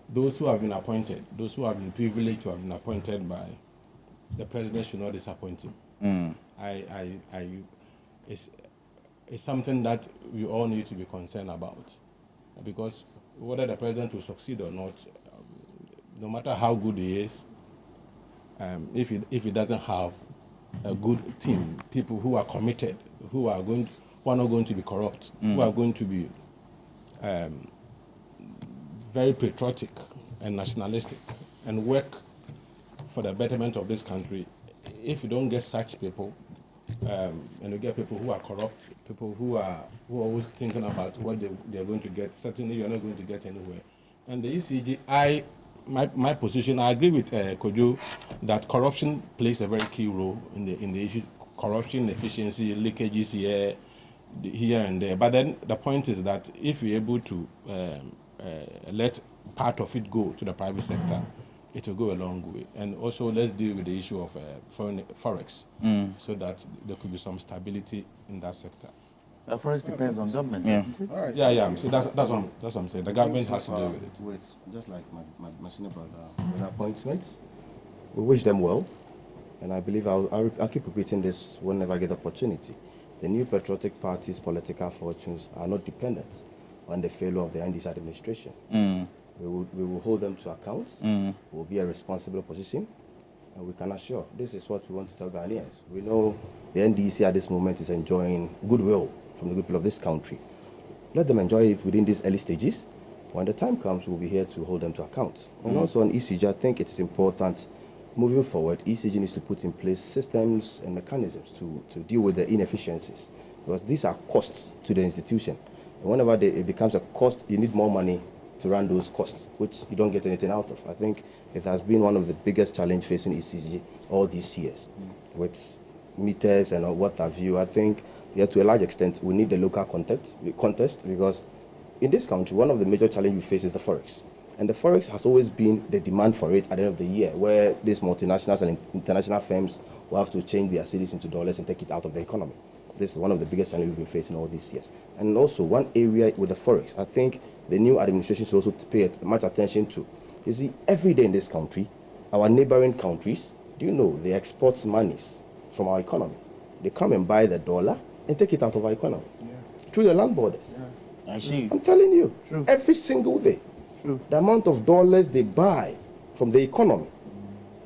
Those who have been appointed, those who have been privileged to have been appointed by the president should not disappoint him. It's something that we all need to be concerned about, because whether the president will succeed or not, no matter how good he is, if he doesn't have a good team, people who are committed, who are not going to be corrupt, who are going to be very patriotic and nationalistic and work for the betterment of this country. If you don't get such people, and you get people who are corrupt, people who are always thinking about what they're going to get, certainly you're not going to get anywhere. And the ECG, my position, I agree with Kojo that corruption plays a very key role in the issue. Corruption, efficiency, leakages here and there. But then the point is that if you're able to let part of it go to the private sector, it will go a long way. And also, let's deal with the issue of forex, so that there could be some stability in that sector. Forex depends on government, doesn't it? All right. Yeah. So that's what I'm saying. The government has to deal with it. Just like my senior brother, with appointments, we wish them well, and I believe I'll keep repeating this whenever I get opportunity. The new patriotic party's political fortunes are not dependent on the failure of the NDC administration. We will hold them to account. We will be a responsible opposition. And we can assure, this is what we want to tell Ghanaians. We know the NDC at this moment is enjoying goodwill from the people of this country. Let them enjoy it within these early stages. When the time comes, we'll be here to hold them to account. And also on ECG, I think it is important, moving forward, ECG needs to put in place systems and mechanisms to deal with the inefficiencies. Because these are costs to the institution. And whenever it becomes a cost, you need more money to run those costs, which you don't get anything out of. I think it has been one of the biggest challenges facing ECG all these years. With meters and what have you, I think, yeah, to a large extent, we need the local contest because in this country, one of the major challenges we face is the forex. And the forex has always been the demand for it at the end of the year, where these multinationals and international firms will have to change their cedis into dollars and take it out of the economy. This is one of the biggest challenges we've been facing all these years. And also, one area with the forex, I think the new administration should also pay much attention to. You see, every day in this country, our neighboring countries, do you know, they export monies from our economy. They come and buy the dollar and take it out of our economy through the land borders. I see. I'm telling you, True. every single day, True. the amount of dollars they buy from the economy,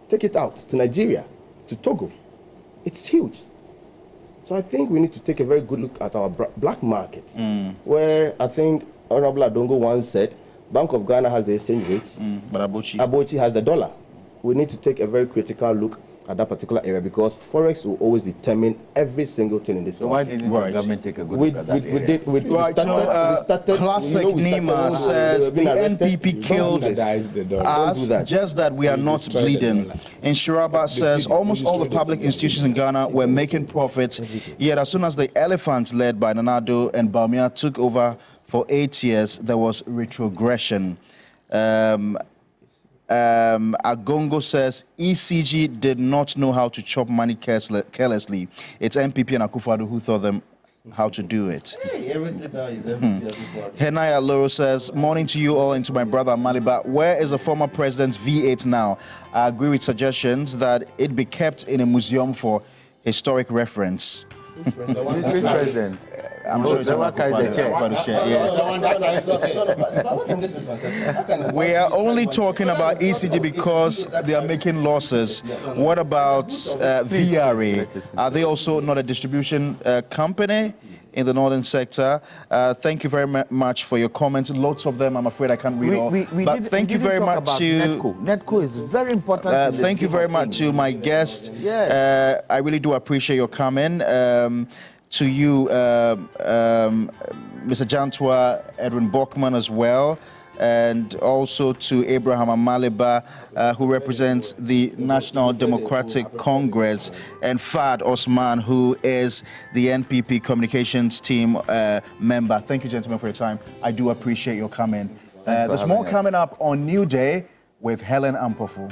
take it out to Nigeria, to Togo, it's huge. So I think we need to take a very good look at our black market, where I think Honorable Adongo once said, Bank of Ghana has the exchange rates, But Abochi has the dollar. We need to take a very critical look at that particular area because forex will always determine every single thing in this So why country. didn't the government take a good We look at that area? did. We Right, started. Classic we started Nima when says they the were being arrested. NPP killed Don't do this. Subsidize the dollar. Don't us, do that. just that we are not destroy the bleeding. dollar. And Shiraba says almost all the public institutions in Ghana were making profits, yet as soon as the elephants led by Nanado and Bawumia took over for 8 years, there was retrogression. Agongo says ECG did not know how to chop money carelessly. It's MPP and Akufo-Addo who taught them how to do it. Hey, everything now is everything. Henaya Loro says, morning to you all and to my brother Maliba. Where is the former president's V8 now? I agree with suggestions that it be kept in a museum for historic reference. Which president? I'm sure it's about the chair. Yes. We are only talking about ECG because they are making losses. What about VRA? Are they also not a distribution company in the northern sector? Thank you very much for your comments. Lots of them, I'm afraid I can't read all. But thank you very much to Netco is very important. thank you very much to my guest. Yes. I really do appreciate your coming. To you, Mr. Jantwa, Edwin Bockman as well, and also to Abraham Amaliba, who represents the National Democratic Congress, and Fad Osman, who is the NPP Communications Team member. Thank you, gentlemen, for your time. I do appreciate your coming. There's more coming up on New Day with Helen Ampofu.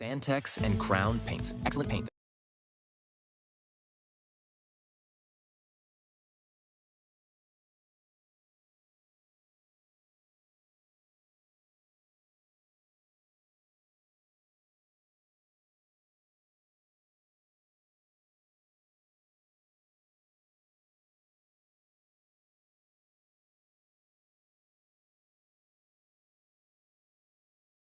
Sandtex and Crown Paints. Excellent paint.